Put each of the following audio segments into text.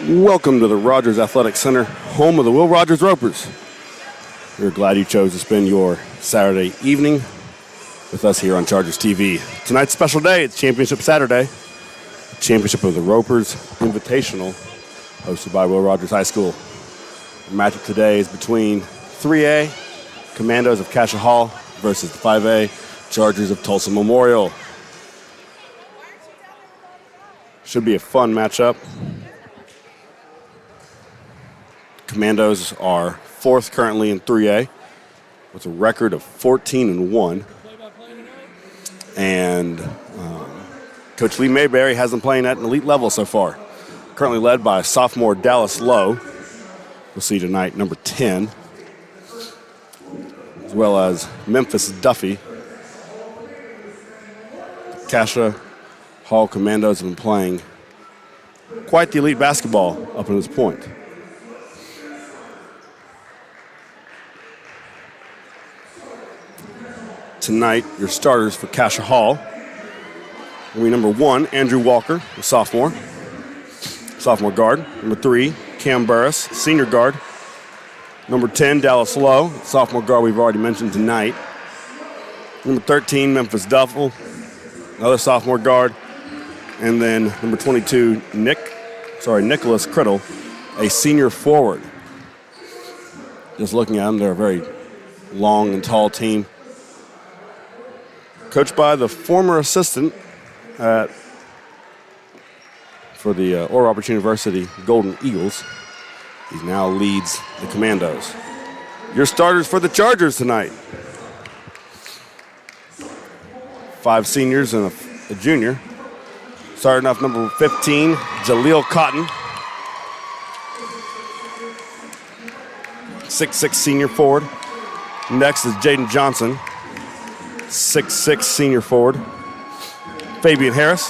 Welcome to the Rogers Athletic Center, home of the Will Rogers Ropers. We're glad you chose to spend your Saturday evening with us here on Chargers TV. Tonight's a special day. It's Championship Saturday. Championship of the Ropers Invitational, hosted by Will Rogers High School. The matchup today is between 3A Commandos of Cascia Hall versus the 5A Chargers of Tulsa Memorial. Should be a fun matchup. Commandos are fourth currently in 3A with a record of 14-1. And Coach Lee Mayberry has them playing at an elite level so far. Currently led by sophomore Dallas Lowe. We'll see tonight number 10. As well as Memphis Duffy. The Cascia Hall Commandos have been playing quite the elite basketball up to this point. Tonight, your starters for Cascia Hall will be number 1, Andrew Walker, the sophomore guard. Number 3, Cam Burris, senior guard. Number 10, Dallas Lowe, sophomore guard we've already mentioned tonight. Number 13, Memphis Duffel, another sophomore guard. And then number 22, Nicholas Criddle, a senior forward. Just looking at them, they're a very long and tall team. Coached by the former assistant for the Oral Roberts University Golden Eagles. He now leads the Commandos. Your starters for the Chargers tonight. 5 seniors and a junior. Starting off number 15, Jaleel Cotton. 6'6" senior forward. Next is Jaden Johnson. 6'6" senior forward. Fabian Harris,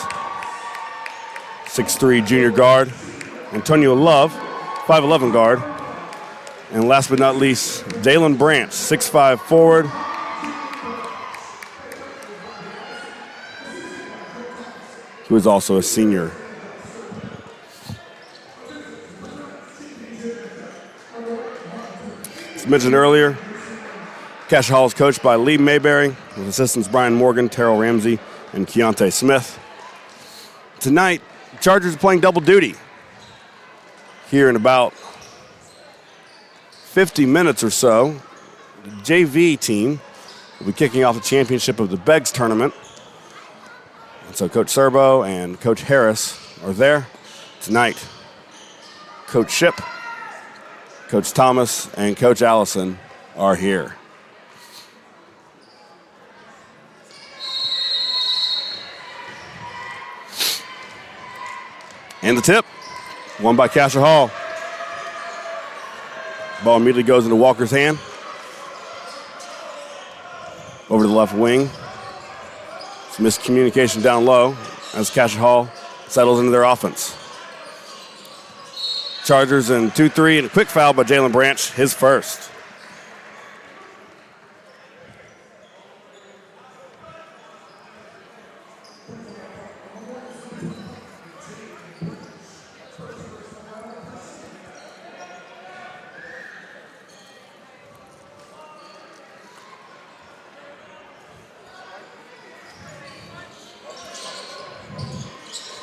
6'3" junior guard. Antonio Love, 5'11" guard. And last but not least, Dalen Branch, 6'5" forward. Who is also a senior. As mentioned earlier, Cascia Hall is coached by Lee Mayberry, with assistants Brian Morgan, Terrell Ramsey, and Keontae Smith. Tonight, the Chargers are playing double duty. Here in about 50 minutes or so, the JV team will be kicking off the championship of the Beggs tournament. And so Coach Serbo and Coach Harris are there tonight. Coach Shipp, Coach Thomas, and Coach Allison are here. And the tip, won by Cascia Hall. Ball immediately goes into Walker's hand. Over to the left wing. Some miscommunication down low as Cascia Hall settles into their offense. Chargers in 2-3 and a quick foul by Jalen Branch, his first.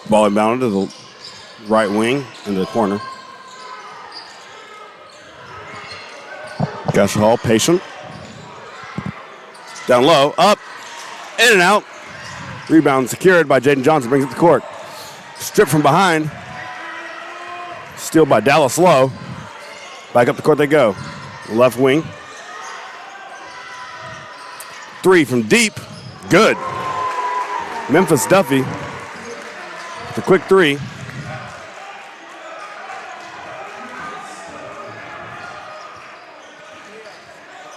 Ball inbounded to the right wing into the corner. Cascia Hall patient. Down low, up, in and out. Rebound secured by Jaden Johnson, brings it to court. Stripped from behind. Steal by Dallas Lowe. Back up the court they go. Left wing. 3 from deep. Good. Memphis Duffy. The quick 3.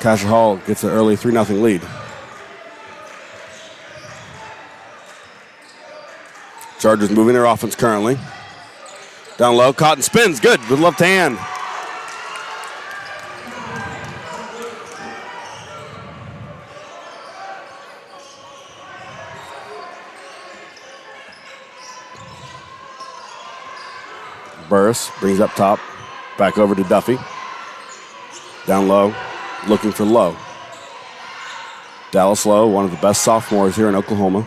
Cascia Hall gets an early 3-0 lead. Chargers moving their offense currently. Down low, Cotton spins, good with left hand. Burris brings up top. Back over to Duffy. Down low, looking for Lowe. Dallas Lowe, one of the best sophomores here in Oklahoma.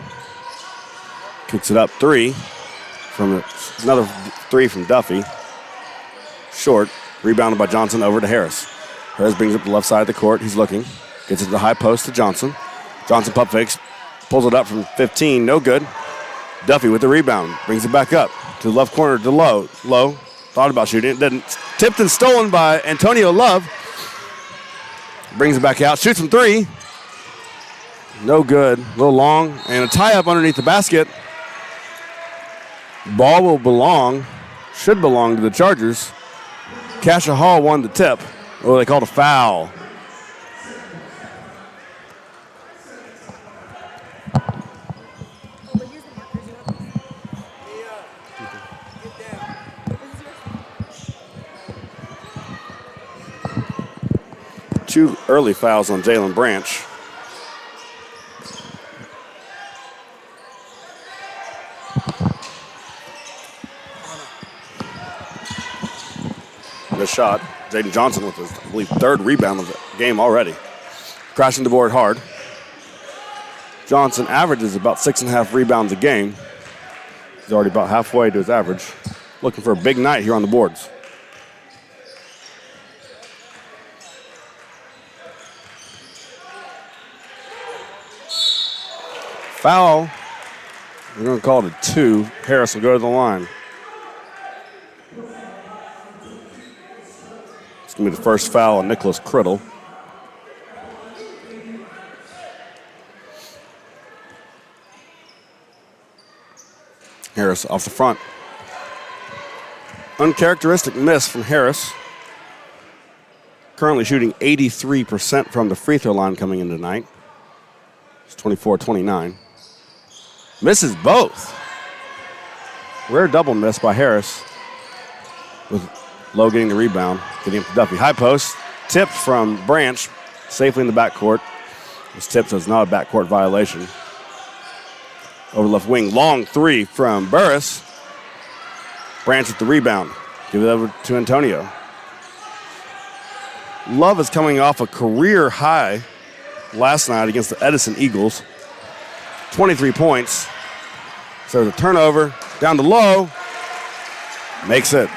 Kicks it up 3. Another 3 from Duffy. Short. Rebounded by Johnson over to Harris. Harris brings it up the left side of the court. He's looking. Gets it to the high post to Johnson. Johnson pump fakes. Pulls it up from 15. No good. Duffy with the rebound. Brings it back up to the left corner to Lowe. Lowe thought about shooting it. Didn't. Tipped and stolen by Antonio Love. Brings it back out. Shoots from 3. No good. A little long. And a tie-up underneath the basket. Ball should belong to the Chargers. Cascia Hall won the tip. Oh, they called a foul. Two early fouls on Jalen Branch. Good shot. Jaden Johnson with his, I believe, 3rd rebound of the game already. Crashing the board hard. Johnson averages about 6.5 rebounds a game. He's already about halfway to his average. Looking for a big night here on the boards. Foul. We're going to call it a 2. Harris will go to the line. It's going to be the first foul on Nicholas Criddle. Harris off the front. Uncharacteristic miss from Harris. Currently shooting 83% from the free throw line coming in tonight. It's 24-29. Misses both. Rare double miss by Harris. With Lowe getting the rebound, getting up to Duffy. High post, tipped from Branch, safely in the backcourt. It's tipped, so it's not a backcourt violation. Over left wing, long 3 from Burris. Branch with the rebound. Give it over to Antonio. Love is coming off a career high last night against the Edison Eagles. 23 points. So the turnover down to Lowe. Makes it.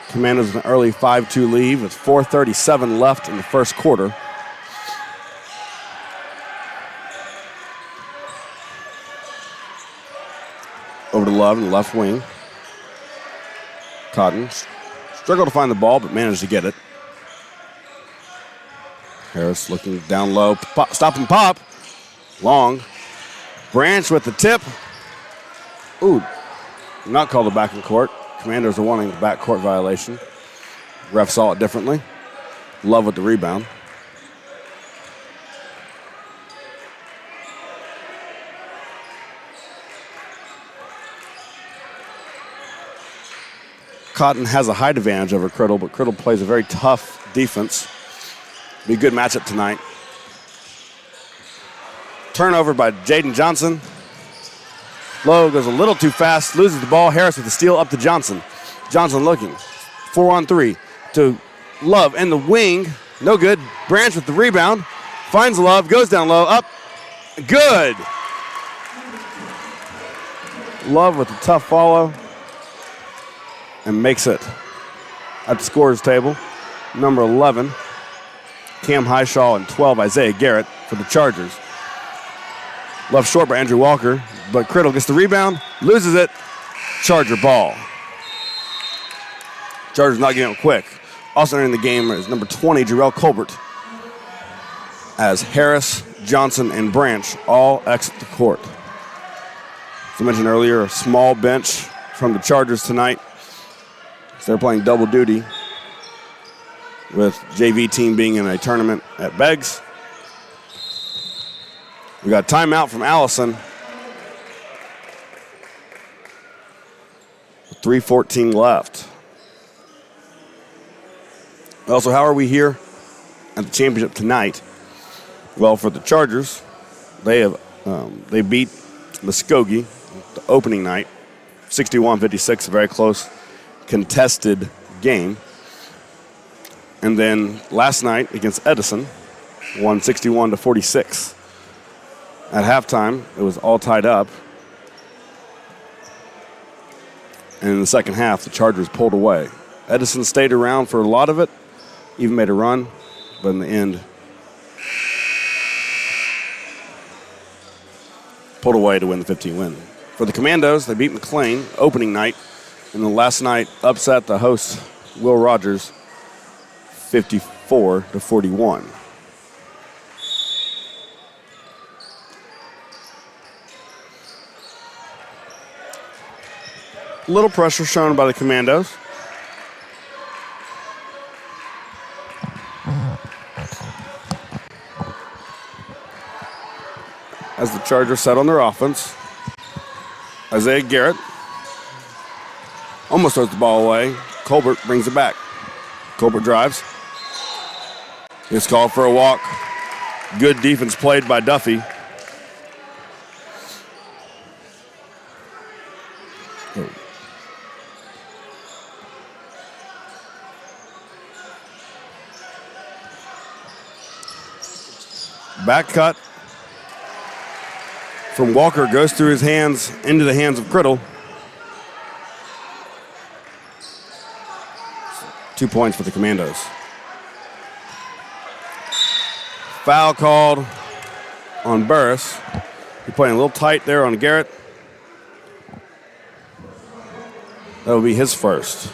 Commanders with an early 5-2 lead with 4:37 left in the first quarter. Over to Love in the left wing. Cotton struggled to find the ball, but managed to get it. Harris looking down low. Pop, stop and pop. Long. Branch with the tip. Ooh, not called a back in court. Commanders are wanting the backcourt violation. Ref saw it differently. Love with the rebound. Cotton has a height advantage over Criddle, but Criddle plays a very tough defense. Be a good matchup tonight. Turnover by Jaden Johnson. Lowe goes a little too fast, loses the ball. Harris with the steal up to Johnson. Johnson looking. 4-on-3 to Love in the wing. No good. Branch with the rebound. Finds Love, goes down low, up. Good. Love with a tough follow. And makes it at the scorer's table. Number 11, Cam Highshaw, and 12, Isaiah Garrett for the Chargers. Left short by Andrew Walker, but Criddle gets the rebound, loses it. Charger ball. Chargers not getting it quick. Also entering the game is number 20, Jarrell Colbert, as Harris, Johnson, and Branch all exit the court. As I mentioned earlier, a small bench from the Chargers tonight. They're playing double duty with JV team being in a tournament at Beggs. We got timeout from Allison. 3:14 left. Also, how are we here at the championship tonight? Well, for the Chargers, they beat Muskogee the opening night, 61-56, a very close contested game. And then last night against Edison, won 61-46. At halftime, it was all tied up. And in the second half, the Chargers pulled away. Edison stayed around for a lot of it, even made a run, but in the end, pulled away to win the 15 win. For the Commandos, they beat McLean opening night, and the last night upset the hosts, Will Rogers, 54-41. Little pressure shown by the Commandos. As the Chargers set on their offense, Isaiah Garrett almost throws the ball away. Colbert brings it back. Colbert drives. It's called for a walk. Good defense played by Duffy. Back cut from Walker goes through his hands into the hands of Criddle. 2 points for the Commandos. Foul called on Burris. He's playing a little tight there on Garrett. That will be his first.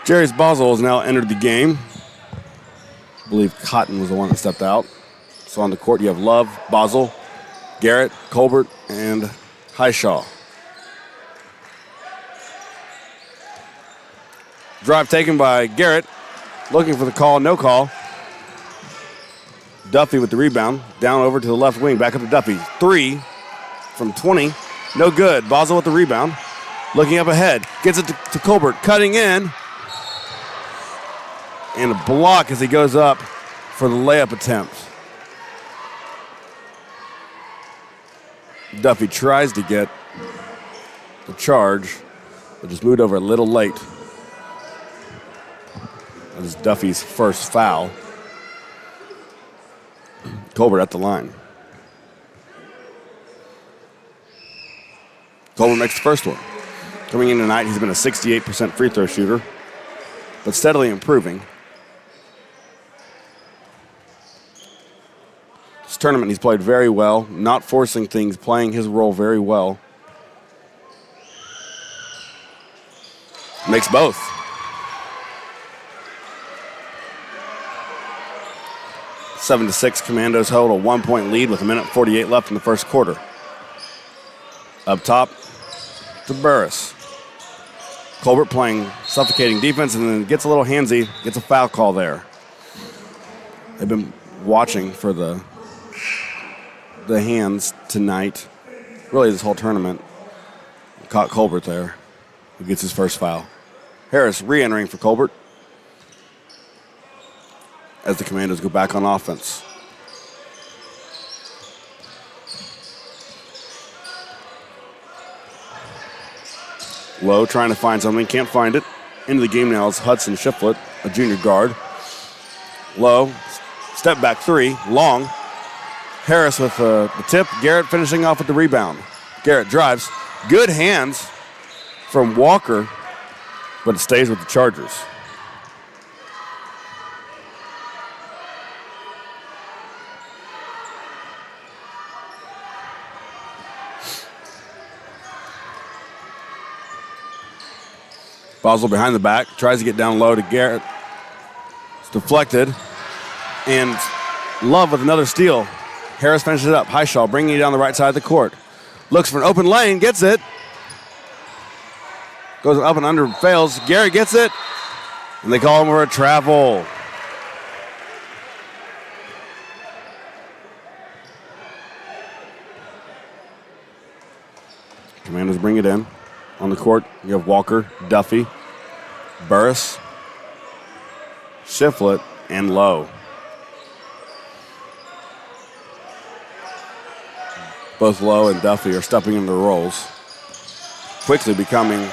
Jarius Boswell has now entered the game. I believe Cotton was the one that stepped out. So on the court, you have Love, Boswell, Garrett, Colbert, and Highshaw. Drive taken by Garrett. Looking for the call, no call. Duffy with the rebound. Down over to the left wing, back up to Duffy. 3 from 20, no good. Boswell with the rebound. Looking up ahead, gets it to Colbert, cutting in. And a block as he goes up for the layup attempt. Duffy tries to get the charge, but just moved over a little late. That is Duffy's first foul. Colbert at the line. Colbert makes the first one. Coming in tonight, he's been a 68% free throw shooter, but steadily improving. This tournament, he's played very well, not forcing things, playing his role very well. Makes both. 7-6, Commandos hold a 1 point lead with 1:48 left in the first quarter. Up top to Burris. Colbert playing suffocating defense and then gets a little handsy, gets a foul call there. They've been watching for the hands tonight, really this whole tournament. Caught Colbert there, who gets his first foul. Harris re-entering for Colbert as the Commandos go back on offense. Lowe trying to find something, can't find it. Into the game now is Hudson Shiflett, a junior guard. Lowe, step back 3, long. Harris with the tip. Garrett finishing off with the rebound. Garrett drives. Good hands from Walker, but it stays with the Chargers. Boswell behind the back, tries to get down low to Garrett. It's deflected. And Love with another steal. Harris finishes it up. Highshaw bringing it down the right side of the court. Looks for an open lane, gets it. Goes up and under, fails. Garrett gets it. And they call him for a travel. Commanders bring it in. On the court, you have Walker, Duffy, Burris, Shiflett, and Lowe. Both Lowe and Duffy are stepping into their roles, quickly becoming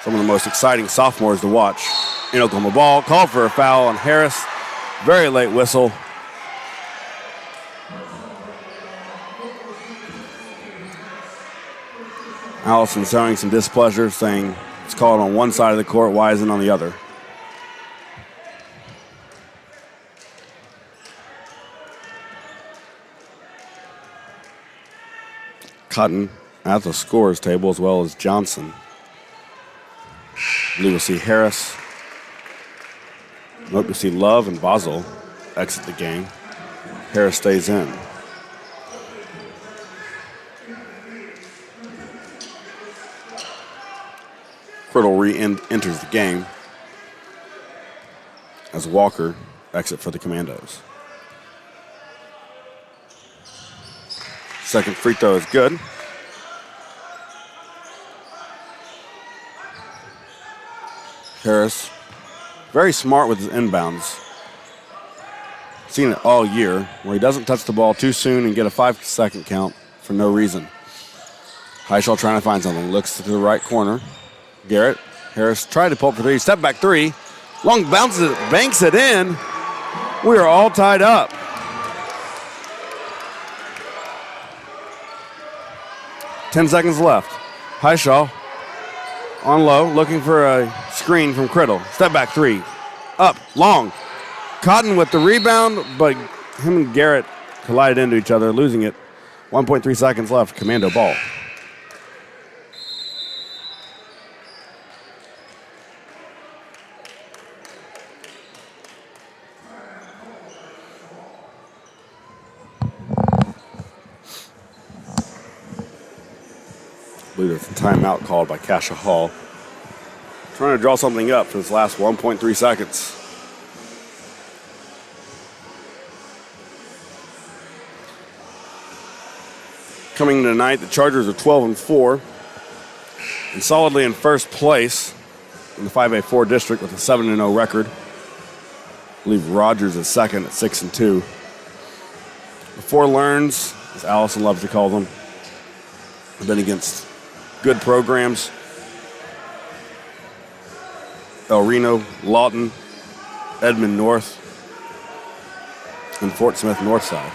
some of the most exciting sophomores to watch in Oklahoma ball. Called for a foul on Harris. Very late whistle. Allison showing some displeasure, saying it's called on one side of the court. Why isn't it on the other? Cotton at the scorers table, as well as Johnson. I believe we'll see Harris. Nope, we'll see Love and Basel exit the game. Harris stays in. Criddle re-enters the game as Walker exit for the Commandos. Second free throw is good. Harris, very smart with his inbounds. Seen it all year, where he doesn't touch the ball too soon and get a 5-second count for no reason. Heishel trying to find something. Looks to the right corner. Garrett. Harris tried to pull up for three. Step back three. Long bounces it, banks it in. We are all tied up. Ten seconds left. Heishel on low, looking for a screen from Criddle. Step back three. Up, long. Cotton with the rebound, but him and Garrett collided into each other, losing it. 1.3 seconds left. Commando ball. I believe there's a timeout called by Cascia Hall. Trying to draw something up for this last 1.3 seconds. Coming tonight, the Chargers are 12-4 and solidly in first place in the 5A4 district with a 7-0 record. I believe Rogers is second at 6-2. The Four Learns, as Allison loves to call them, have been against good programs. El Reno, Lawton, Edmond North, and Fort Smith Northside.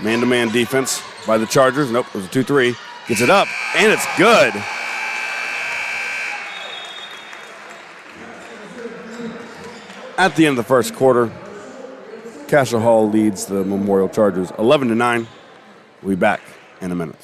Man-to-man defense by the Chargers. Nope, it was a 2-3. Gets it up, and it's good. At the end of the first quarter, Cascia Hall leads the Memorial Chargers 11-9. We'll be back in a minute.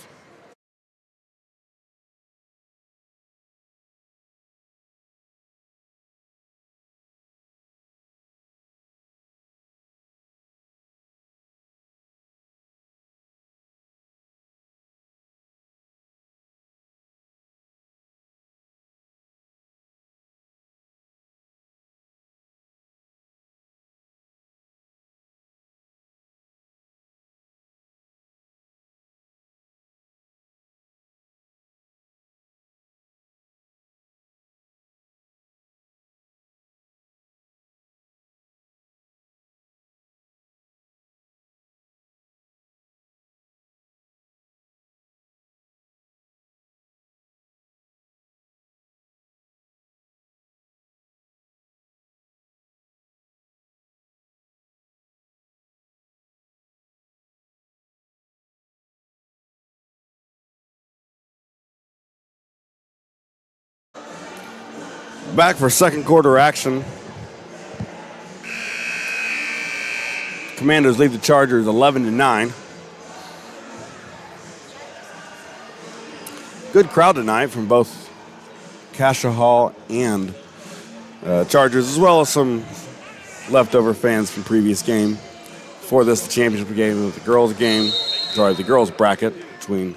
Back for second quarter action. Commandos lead the Chargers 11-9. Good crowd tonight from both Cascia Hall and Chargers, as well as some leftover fans from previous game. Before this, the championship game was the girls game. Sorry, the girls bracket between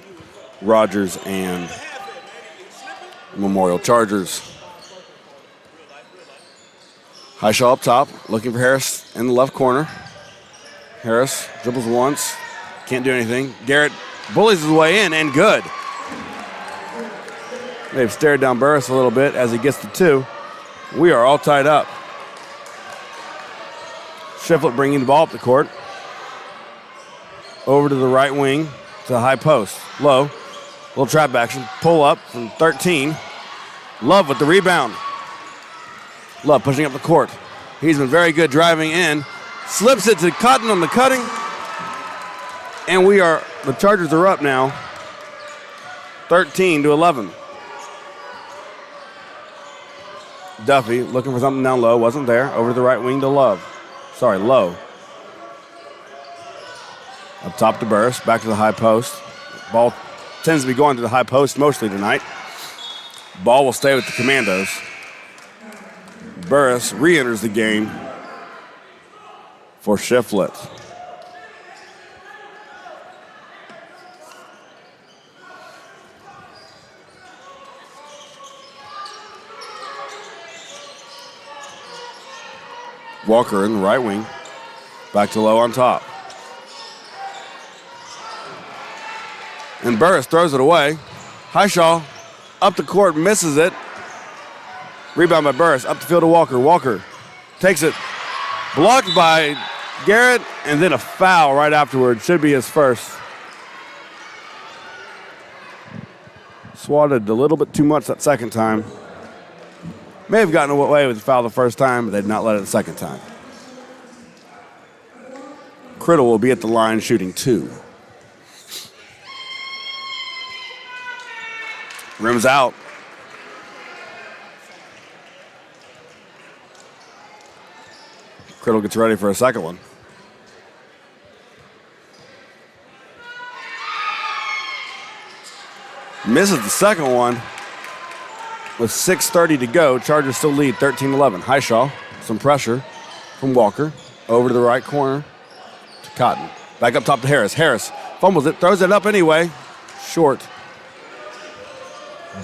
Rogers and Memorial Chargers. Heishel up top, looking for Harris in the left corner. Harris dribbles once, can't do anything. Garrett Bullies his way in, and good. They've stared down Burris a little bit as he gets to 2. We are all tied up. Shiflett bringing the ball up the court. Over to the right wing to the high post. Low. Little trap action. Pull up from 13. Love with the rebound. Love pushing up the court. He's been very good driving in. Slips it to Cotton on the cutting. And the Chargers are up now. 13-11. Duffy looking for something down low. Wasn't there. Over to the right wing to Love. Sorry, Low. Up top to Burris. Back to the high post. Ball tends to be going to the high post mostly tonight. Ball will stay with the Commandos. Burris re-enters the game for Shiflett. Walker in the right wing. Back to Low on top. And Burris throws it away. Highshaw up the court, misses it. Rebound by Burris. Up the field to Walker. Walker takes it. Blocked by Garrett, and then a foul right afterward. Should be his first. Swatted a little bit too much that second time. May have gotten away with the foul the first time, but they did not let it the second time. Criddle will be at the line shooting 2. Rims out. Criddle gets ready for a second one. Misses the second one. With 6:30 to go, Chargers still lead 13-11. Highshaw, some pressure from Walker. Over to the right corner to Cotton. Back up top to Harris. Harris fumbles it, throws it up anyway. Short.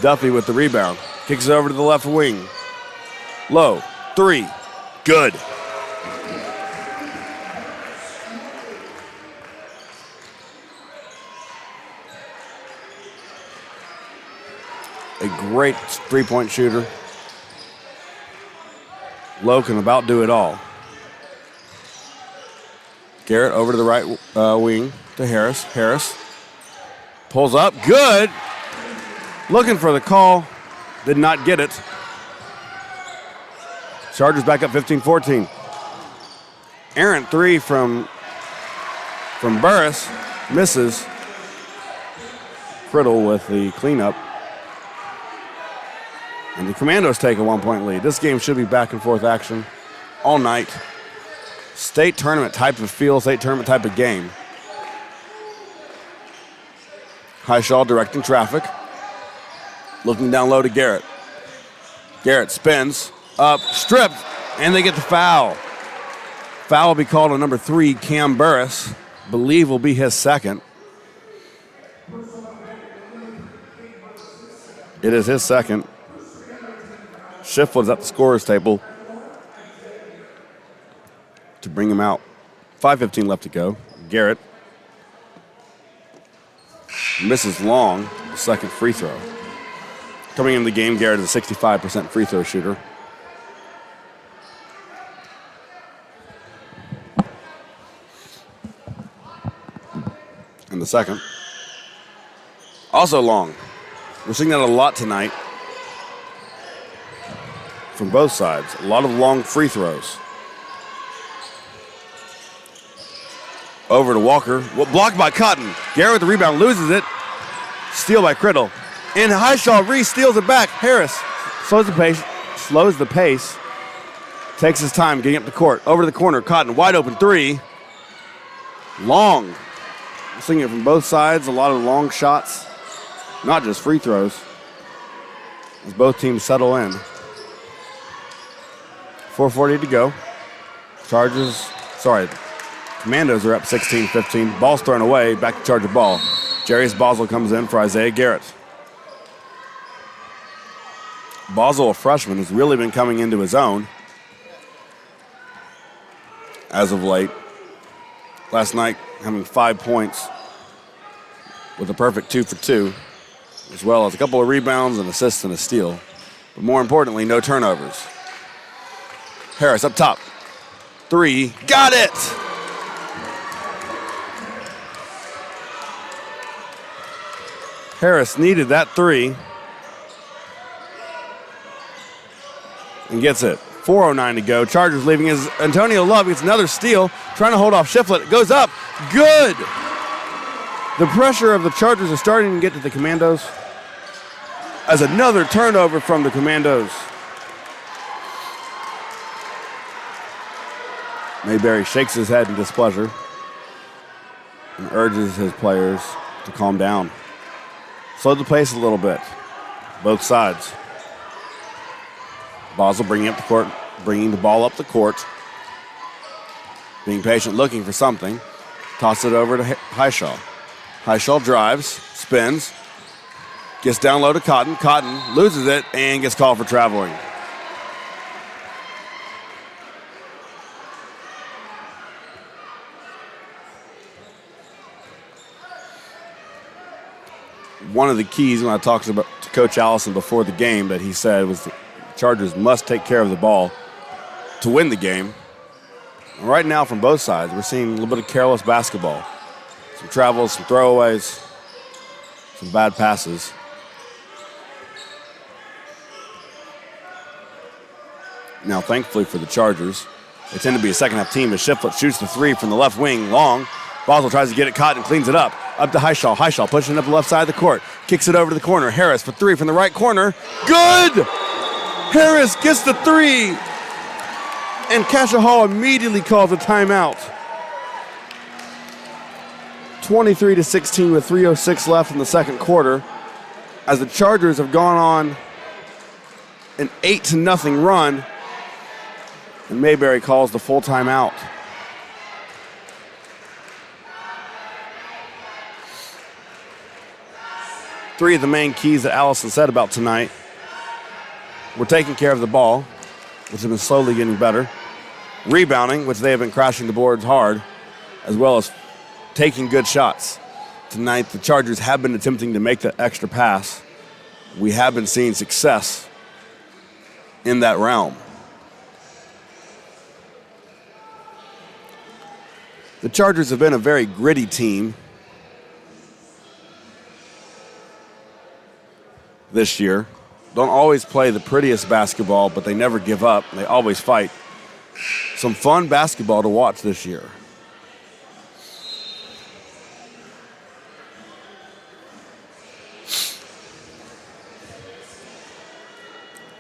Duffy with the rebound. Kicks it over to the left wing. Low. 3. Good. A great three-point shooter. Low can about do it all. Garrett over to the right wing to Harris. Harris pulls up. Good. Looking for the call. Did not get it. Chargers back up 15-14. Errant 3 from Burris. Misses. Criddle with the cleanup. And the Commandos take a 1-point lead. This game should be back and forth action all night. State tournament type of feel, state tournament type of game. Highshaw directing traffic. Looking down low to Garrett. Garrett spins up, stripped, and they get the foul. Foul will be called on number 3, Cam Burris. Believe will be his second. It is his second. Shiflett's at the scorer's table to bring him out. 5:15 left to go. Garrett misses long, the second free throw. Coming into the game, Garrett is a 65% free throw shooter. And the second. Also long. We're seeing that a lot tonight from both sides. A lot of long free throws. Over to Walker. Blocked by Cotton. Garrett with the rebound, loses it. Steal by Criddle. And Highshaw re-steals it back. Harris slows the pace. Takes his time getting up the court. Over to the corner. Cotton, wide open 3. Long. We're seeing it from both sides. A lot of long shots. Not just free throws. As both teams settle in. 4:40 to go. Commandos are up 16-15. Ball's thrown away. Back to Charger ball. Jarius Boswell comes in for Isaiah Garrett. Boswell, a freshman, has really been coming into his own as of late. Last night, having 5 points. with a perfect 2 for 2, as well as a couple of rebounds, an assist, and a steal. But more importantly, no turnovers. Harris up top. 3, got it! Harris needed that 3 and gets it. 4:09 to go. Chargers leaving as Antonio Love gets another steal, trying to hold off Shiflett. It goes up. Good! The pressure of the Chargers is starting to get to the Commandos as another turnover from the Commandos. Mayberry shakes his head in displeasure and urges his players to calm down. Slow the pace a little bit, both sides. Basel bringing the ball up the court, being patient, looking for something. Toss it over to Highshaw. Highshaw drives, spins, gets down low to Cotton. Cotton loses it and gets called for traveling. One of the keys when I talked to Coach Allison before the game that he said was the Chargers must take care of the ball to win the game. And right now from both sides, we're seeing a little bit of careless basketball. Some travels, some throwaways, some bad passes. Now, thankfully for the Chargers, they tend to be a second-half team as Shiflett shoots the 3 from the left wing long. Basel tries to get it caught and cleans it up. Up to Highshaw. Highshaw pushing up the left side of the court. Kicks it over to the corner. Harris for 3 from the right corner. Good! Harris gets the 3. And Cascia Hall immediately calls a timeout. 23-16 with 3:06 left in the second quarter, as the Chargers have gone on an 8-0 run, and Mayberry calls the full timeout. Three of the main keys that Allison said about tonight were taking care of the ball, which has been slowly getting better, rebounding, which they have been crashing the boards hard, as well as taking good shots. Tonight, the Chargers have been attempting to make the extra pass. We have been seeing success in that realm. The Chargers have been a very gritty team this year. Don't always play the prettiest basketball, but they never give up. They always fight. Some fun basketball to watch this year.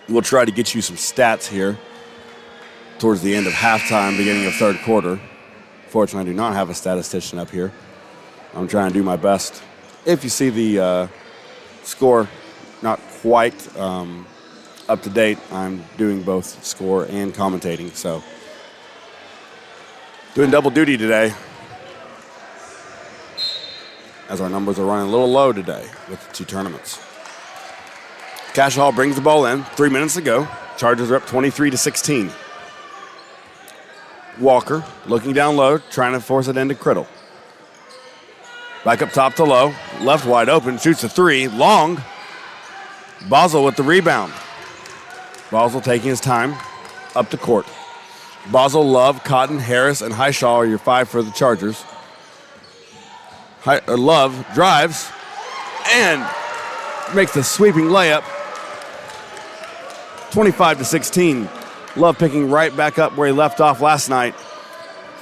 We'll try to get you some stats here towards the end of halftime, beginning of third quarter. Fortunately, I do not have a statistician up here. I'm trying to do my best. If you see the score not quite up to date, I'm doing both score and commentating, so doing double duty today, as our numbers are running a little low today with the two tournaments. Cascia Hall brings the ball in. 3 minutes to go. Chargers are up 23-16. Walker looking down low, trying to force it into Criddle. Back up top to low. Left wide open. Shoots a 3. Long. Basel with the rebound. Basel taking his time up the court. Basel, Love, Cotton, Harris, and Highshaw are your 5 for the Chargers. Love drives and makes the sweeping layup. 25-16. Love picking right back up where he left off last night.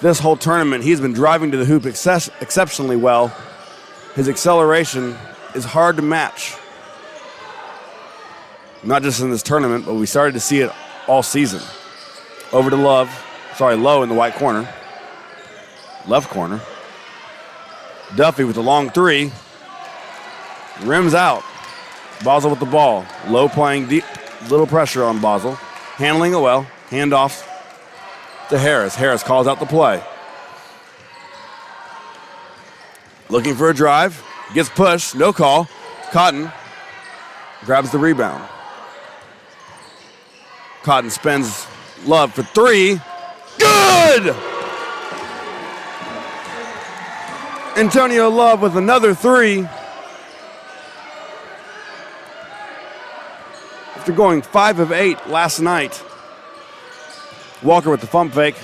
This whole tournament, he's been driving to the hoop exceptionally well. His acceleration is hard to match. Not just in this tournament, but we started to see it all season. Over to Lowe in the white corner. Left corner. Duffy with the long 3. Rims out. Basel with the ball. Lowe playing deep. Little pressure on Basel. Handling it well. Handoff to Harris. Harris calls out the play. Looking for a drive. Gets pushed. No call. Cotton grabs the rebound. Cotton spins Love for 3. Good! Antonio Love with another 3. After going 5 of 8 last night, Walker with the pump fake.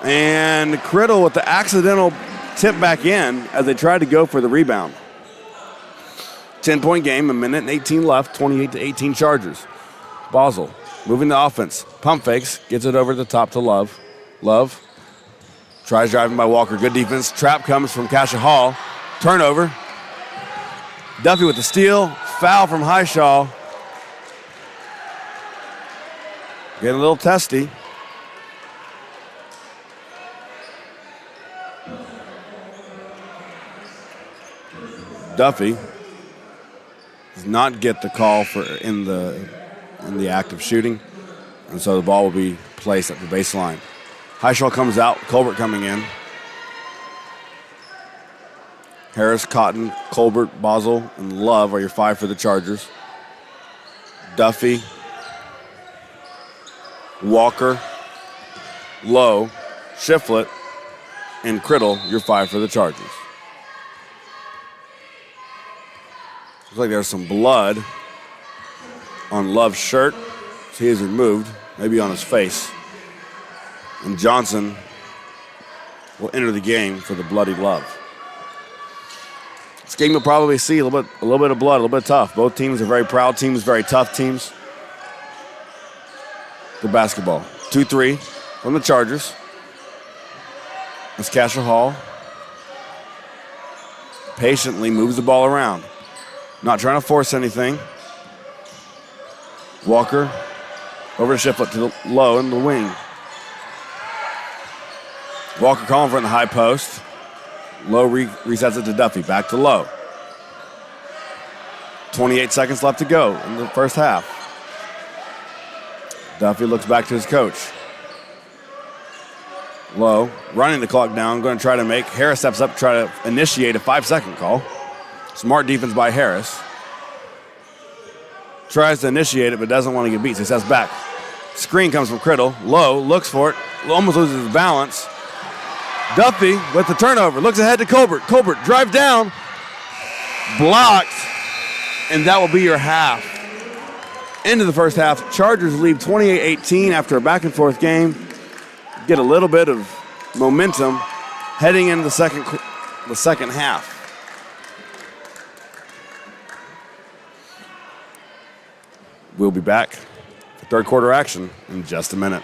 And Criddle with the accidental tip back in as they tried to go for the rebound. 10-point game, 1:18 left, 28-18 Chargers. Basel moving the offense. Pump fakes, gets it over the top to Love. Love tries driving by Walker. Good defense. Trap comes from Cascia Hall. Turnover. Duffy with the steal. Foul from Highshaw. Getting a little testy. Duffy does not get the call for in the act of shooting, and so the ball will be placed at the baseline. Highshaw comes out. Colbert coming in. Harris, Cotton, Colbert, Basel, and Love are your 5 for the Chargers. Duffy, Walker, Lowe, Shiflett, and Criddle, your 5 for the Chargers. Looks like there's some blood on Love's shirt. So he is removed, maybe on his face. And Johnson will enter the game for the bloody Love. This game you'll probably see a little bit of blood, a little bit tough. Both teams are very proud teams, very tough teams. The basketball. 2-3 from the Chargers. It's Cascia Hall. Patiently moves the ball around. Not trying to force anything. Walker over to Shiflett to the low in the wing. Walker calling for it in the high post. Lowe resets it to Duffy. Back to Lowe. 28 seconds left to go in the first half. Duffy looks back to his coach. Lowe running the clock down. Going to try to make. Harris steps up to try to initiate a 5-second call. Smart defense by Harris. Tries to initiate it, but doesn't want to get beat, so he steps back. Screen comes from Criddle. Lowe looks for it. Almost loses his balance. Duffy with the turnover. Looks ahead to Colbert. Colbert drive down. Blocked. And that will be your half. Into the first half. Chargers lead 28-18 after a back-and-forth game. Get a little bit of momentum heading into the second half. We'll be back for third quarter action in just a minute.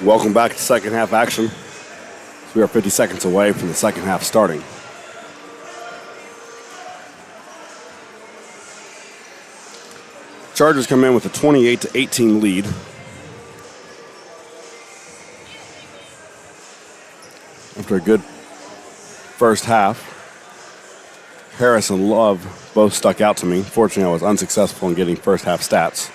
Welcome back to second half action. We are 50 seconds away from the second half starting. Chargers come in with a 28-18 lead. After a good first half, Harris and Love both stuck out to me. Fortunately, I was unsuccessful in getting first half stats.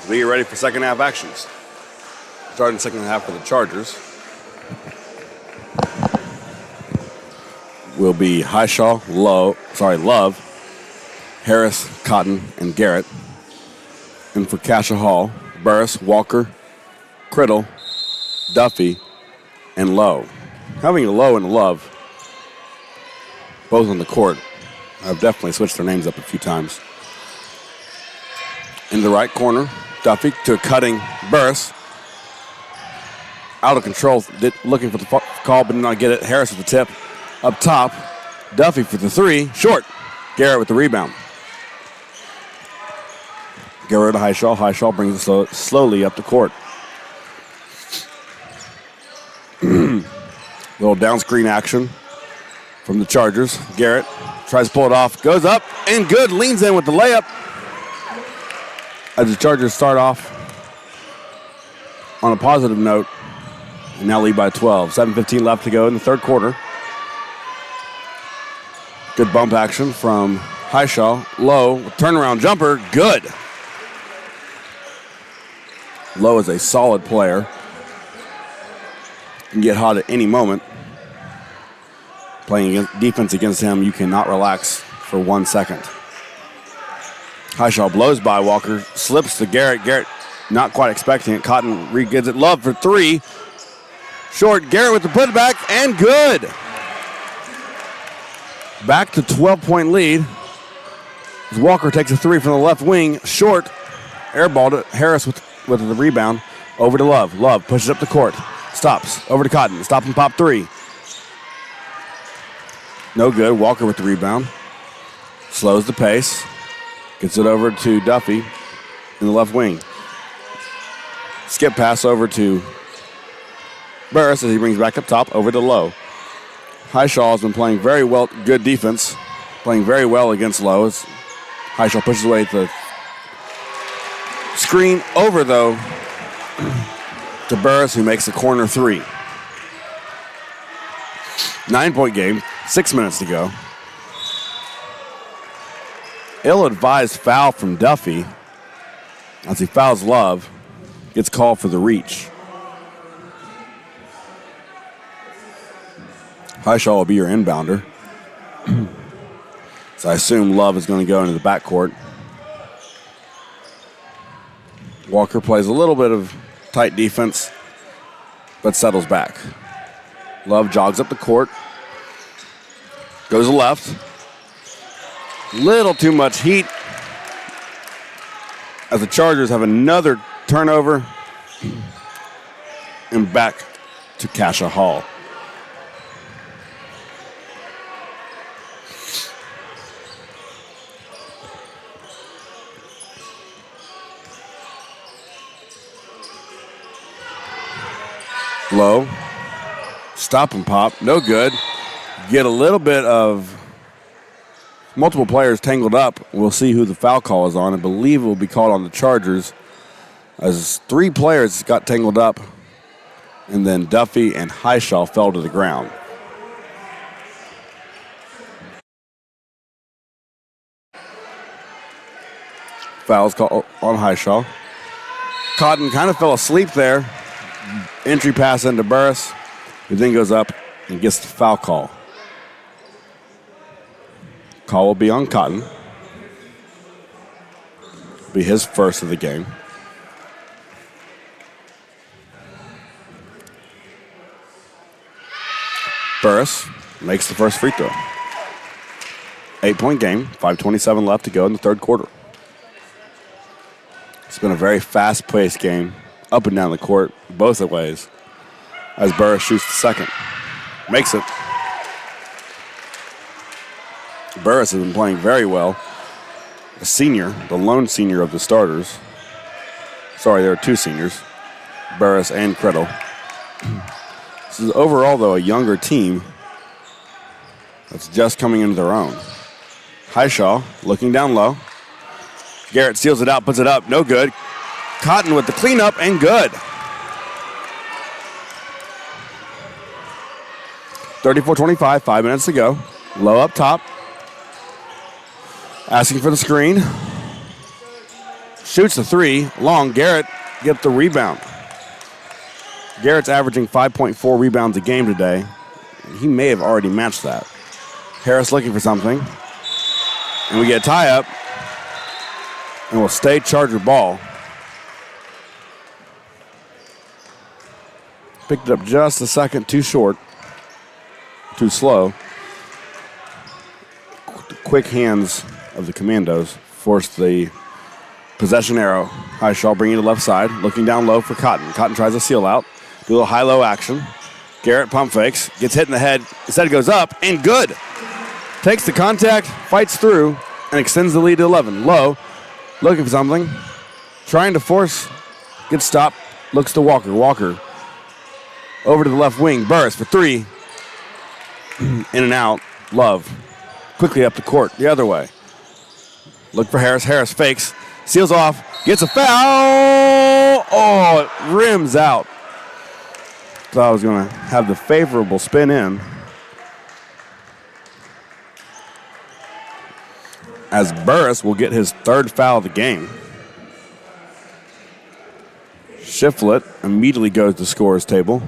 We get ready for second half actions. Starting second half for the Chargers will be Love, Harris, Cotton, and Garrett. And for Cascia Hall, Burris, Walker, Criddle, Duffy, and Lowe. Having a Lowe and a Love both on the court, I've definitely switched their names up a few times. In the right corner, Duffy to a cutting Burris. Out of control, looking for the call, but did not get it. Harris with the tip. Up top, Duffy for the three. Short. Garrett with the rebound. Garrett to Highshaw. Highshaw brings it slowly up the court. Little down screen action from the Chargers. Garrett tries to pull it off. Goes up and good. Leans in with the layup. As the Chargers start off on a positive note, and now lead by 12. 7:15 left to go in the third quarter. Good bump action from Highshaw. Lowe, turnaround jumper, good. Lowe is a solid player. Can get hot at any moment. Playing defense against him, you cannot relax for 1 second. Highshaw blows by Walker, slips to Garrett. Garrett not quite expecting it. Cotton re-gets it. Love for three. Short. Garrett with the putback and good. Back to 12-point lead. As Walker takes a three from the left wing. Short. Airballed it. Harris with the rebound. Over to Love. Love pushes up the court. Stops. Over to Cotton. Stop and pop three. No good. Walker with the rebound. Slows the pace. Gets it over to Duffy in the left wing. Skip pass over to Burris as he brings back up top over to Lowe. Highshaw has been playing very well, good defense, playing very well against Lowe. As Highshaw pushes away the screen over, though, to Burris, who makes the corner three. 9-point game, 6 minutes to go. Ill-advised foul from Duffy as he fouls Love. Gets called for the reach. Highshaw will be your inbounder. So I assume Love is going to go into the backcourt. Walker plays a little bit of tight defense, but settles back. Love jogs up the court. Goes left. Little too much heat as the Chargers have another turnover and back to Cascia Hall. Low. Stop and pop. No good. Get a little bit of multiple players tangled up. We'll see who the foul call is on. I believe it will be called on the Chargers as three players got tangled up, and then Duffy and Highshaw fell to the ground. Fouls called on Highshaw. Cotton kind of fell asleep there. Entry pass into Burris, who then goes up and gets the foul call. Call will be on Cotton. Be his first of the game. Burris makes the first free throw. 8-point game, 5:27 left to go in the third quarter. It's been a very fast-paced game, up and down the court, both ways, as Burris shoots the second. Makes it. Burris has been playing very well. A senior, the lone senior of the starters. Sorry, there are two seniors, Burris and Criddle. This is overall, though, a younger team that's just coming into their own. Highshaw looking down low. Garrett seals it out, puts it up, no good. Cotton with the cleanup and good. 34-25, 5 minutes to go. Low up top. Asking for the screen. Shoots the three. Long. Garrett gets the rebound. Garrett's averaging 5.4 rebounds a game today. He may have already matched that. Harris looking for something. And we get a tie-up. And we'll stay Charger ball. Picked it up just a second too short. Too slow. The quick hands of the Commandos forced the possession arrow. Highshaw bringing it to the left side. Looking down low for Cotton. Cotton tries to seal out. Do a little high-low action. Garrett pump fakes. Gets hit in the head. Instead it goes up. And good. Takes the contact. Fights through. And extends the lead to 11. Low. Looking for something. Trying to force. Gets stopped. Looks to Walker. Walker. Over to the left wing. Burris for three. In and out. Love. Quickly up the court. The other way. Look for Harris. Harris fakes. Seals off. Gets a foul. Oh, it rims out. Thought I was going to have the favorable spin in. As Burris will get his third foul of the game. Shiflett immediately goes to scorer's table.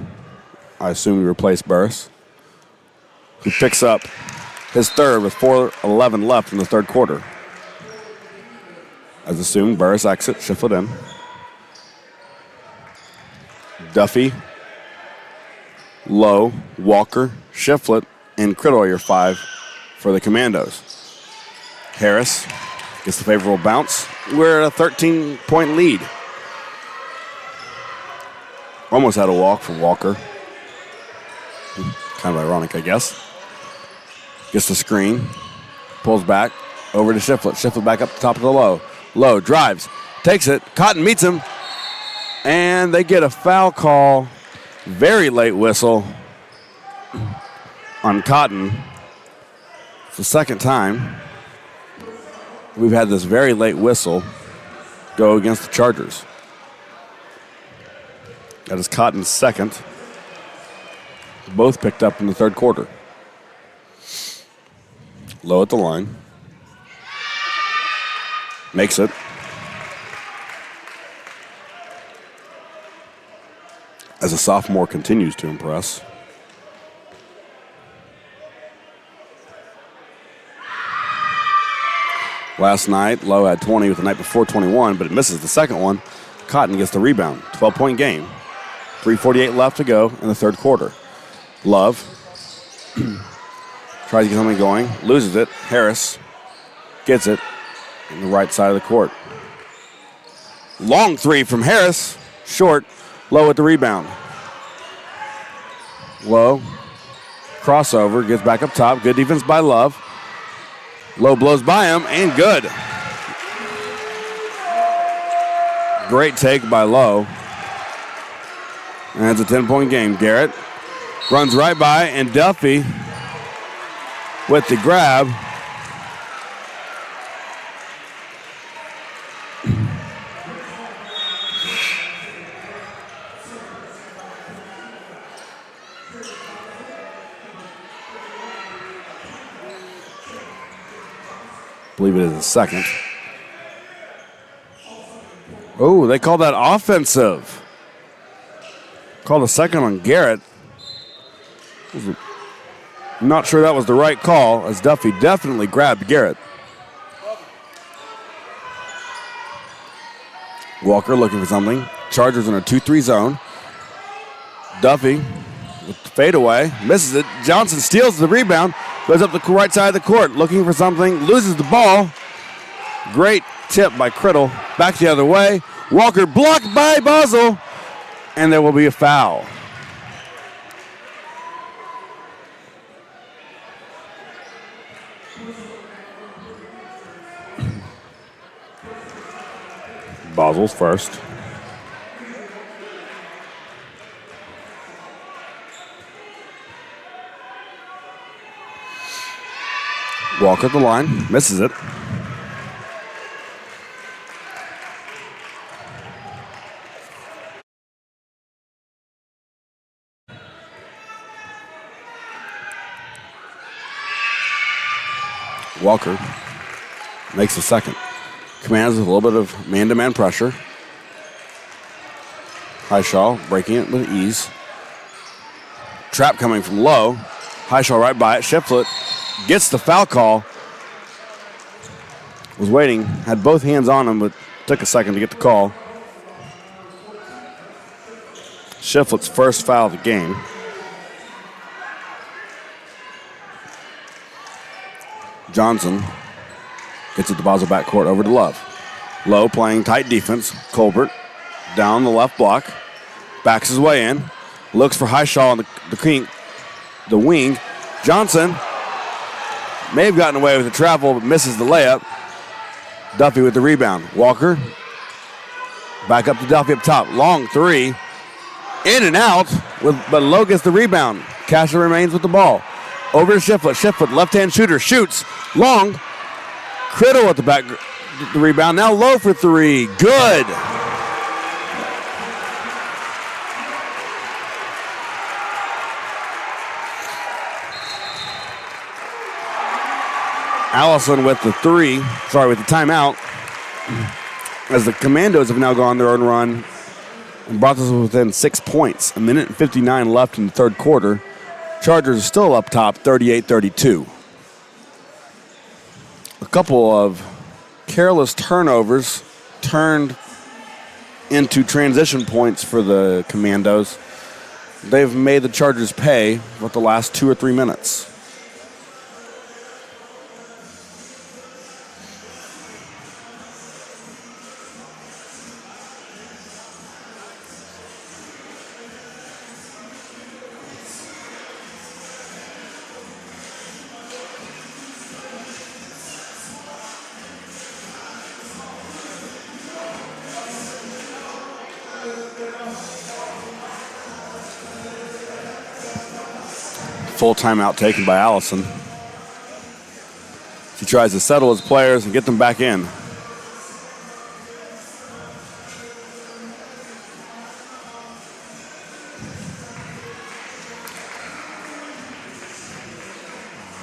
I assume he replaced Burris, who picks up his third with 4:11 left in the third quarter. As assumed, Burris exits, Shiflett in. Duffy, Lowe, Walker, Shiflett, and Criddle are your five for the Commandos. Harris gets the favorable bounce. We're at a 13-point lead. Almost had a walk from Walker. Kind of ironic, I guess. Gets the screen. Pulls back. Over to Shiflett. Shiflett back up the top of the low. Low drives. Takes it. Cotton meets him. And they get a foul call. Very late whistle on Cotton. It's the second time we've had this very late whistle go against the Chargers. That is Cotton's second. Both picked up in the third quarter. Low at the line. Makes it. As a sophomore continues to impress. Last night, Lowe had 20 with the night before 21, but it misses the second one. Cotton gets the rebound. 12-point game. 3:48 left to go in the third quarter. Love tries to get something going. Loses it. Harris gets it on the right side of the court. Long three from Harris. Short. Lowe at the rebound. Lowe. Crossover. Gets back up top. Good defense by Love. Lowe blows by him, and good. Great take by Lowe. And it's a 10-point game. Garrett runs right by, and Duffy with the grab. I believe it is a second. Oh, they call that offensive. Called a second on Garrett. I'm not sure that was the right call, as Duffy definitely grabbed Garrett. Walker looking for something. Chargers in a 2-3 zone. Duffy with the fadeaway, misses it. Johnson steals the rebound, goes up the right side of the court, looking for something, loses the ball. Great tip by Criddle. Back the other way. Walker blocked by Basel, and there will be a foul. Basel's first. Walker at the line, misses it. Walker makes the second. Commands with a little bit of man-to-man pressure. Highshaw breaking it with ease. Trap coming from low. Highshaw right by it. Shiflet gets the foul call. Was waiting, had both hands on him, but took a second to get the call. Shiflet's first foul of the game. Johnson gets it to Basel backcourt over to Love. Lowe playing tight defense. Colbert down the left block. Backs his way in. Looks for Highshaw on the wing. Johnson may have gotten away with the travel, but misses the layup. Duffy with the rebound. Walker back up to Duffy up top. Long three. In and out, but Lowe gets the rebound. Cascia remains with the ball. Over to Shiflet. Shiflet, left-hand shooter, shoots. Long. Criddle at the back, the rebound. Now Lowe for three. Good. Allison with the with the timeout. As the Commandos have now gone their own run and brought this within 6 points. 1:59 left in the third quarter. Chargers are still up top, 38-32. A couple of careless turnovers turned into transition points for the Commandos. They've made the Chargers pay for the last 2 or 3 minutes. Full timeout taken by Allison. He tries to settle his players and get them back in.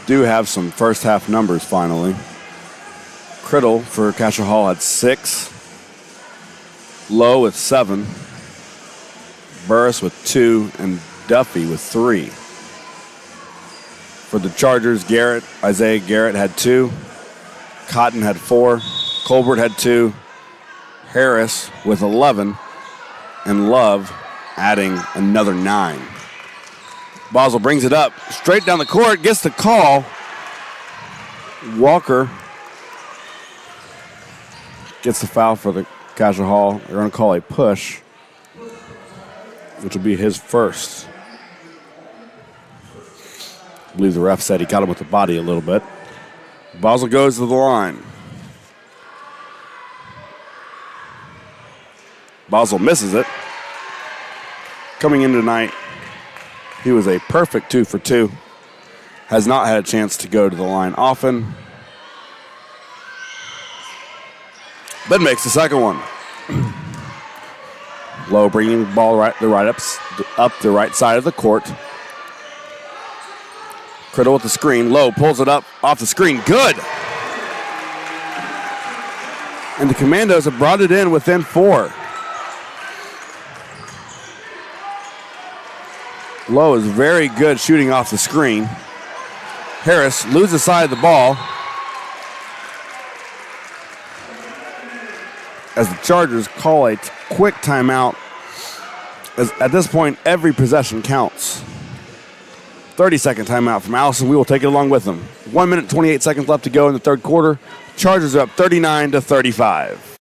Do have some first half numbers finally. Criddle for Cascia Hall had 6. Lowe with 7. Burris with 2. And Duffy with 3. For the Chargers, Isaiah Garrett had 2. Cotton had 4. Colbert had 2. Harris with 11. And Love adding another 9. Basel brings it up straight down the court, gets the call. Walker gets the foul for the Cascia Hall. They're going to call a push, which will be his first. I believe the ref said he got him with the body a little bit. Basel goes to the line. Basel misses it. Coming in tonight, he was a perfect 2 for 2. Has not had a chance to go to the line often, but makes the second one. Lowe bringing the ball up the right side of the court. Criddle with the screen. Lowe pulls it up off the screen. Good. And the Commandos have brought it in within 4. Lowe is very good shooting off the screen. Harris loses side of the ball as the Chargers call a quick timeout. As at this point, every possession counts. 30-second timeout from Allison. We will take it along with them. 1 minute, 28 seconds left to go in the third quarter. Chargers are up 39-35.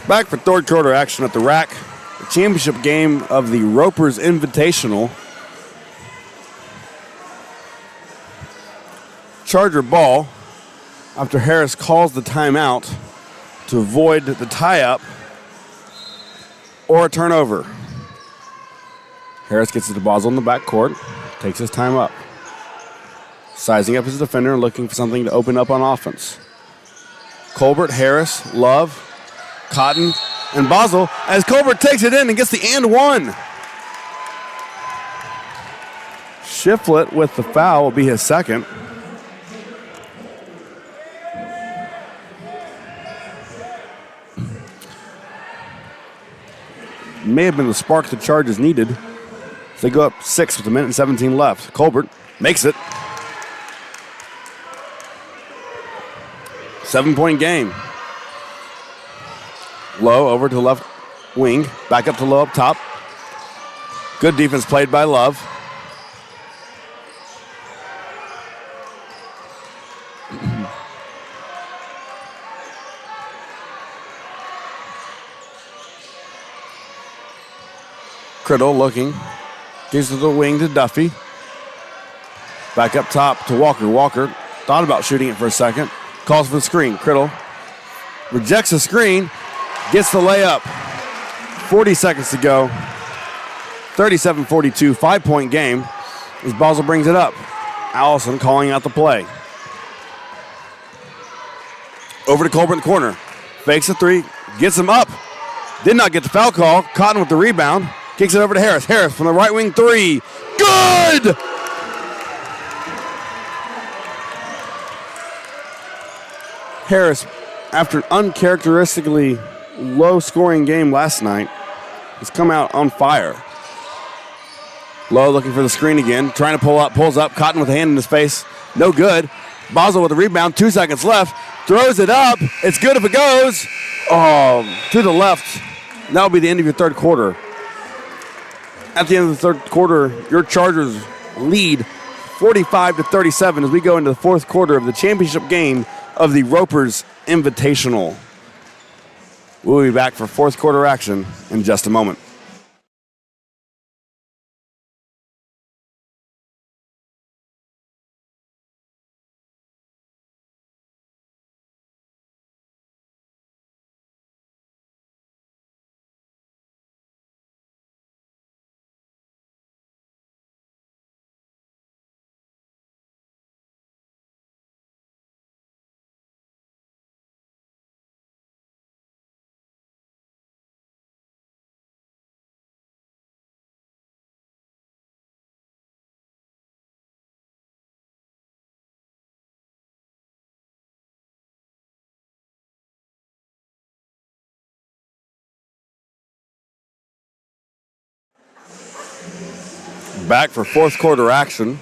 Back for third quarter action at the rack. The championship game of the Ropers Invitational. Charger ball after Harris calls the timeout to avoid the tie-up or a turnover. Harris gets it to Basel in the backcourt, takes his time up. Sizing up his defender and looking for something to open up on offense. Colbert, Harris, Love, Cotton, and Basel as Colbert takes it in and gets the and one. Shiflett with the foul will be his second. May have been the spark the Chargers needed. They go up 6 with a minute and 17 left. Colbert makes it. 7-point game. Low over to the left wing. Back up to Low up top. Good defense played by Love. Criddle looking. Gives to the wing to Duffy. Back up top to Walker. Walker thought about shooting it for a second. Calls for the screen. Criddle rejects the screen. Gets the layup. 40 seconds to go. 37-42, 5-point game as Basel brings it up. Allison calling out the play. Over to Colbert in the corner. Fakes a three. Gets him up. Did not get the foul call. Cotton with the rebound. Kicks it over to Harris. Harris from the right wing three. Good! Harris, after an uncharacteristically low-scoring game last night, has come out on fire. Low looking for the screen again, trying to pull up, pulls up, Cotton with a hand in his face, no good. Basel with the rebound, 2 seconds left, throws it up, it's good if it goes. Oh, to the left. That will be the end of your third quarter. At the end of the third quarter, your Chargers lead 45-37 as we go into the fourth quarter of the championship game of the Ropers Invitational. We'll be back for fourth quarter action in just a moment. Back for fourth quarter action.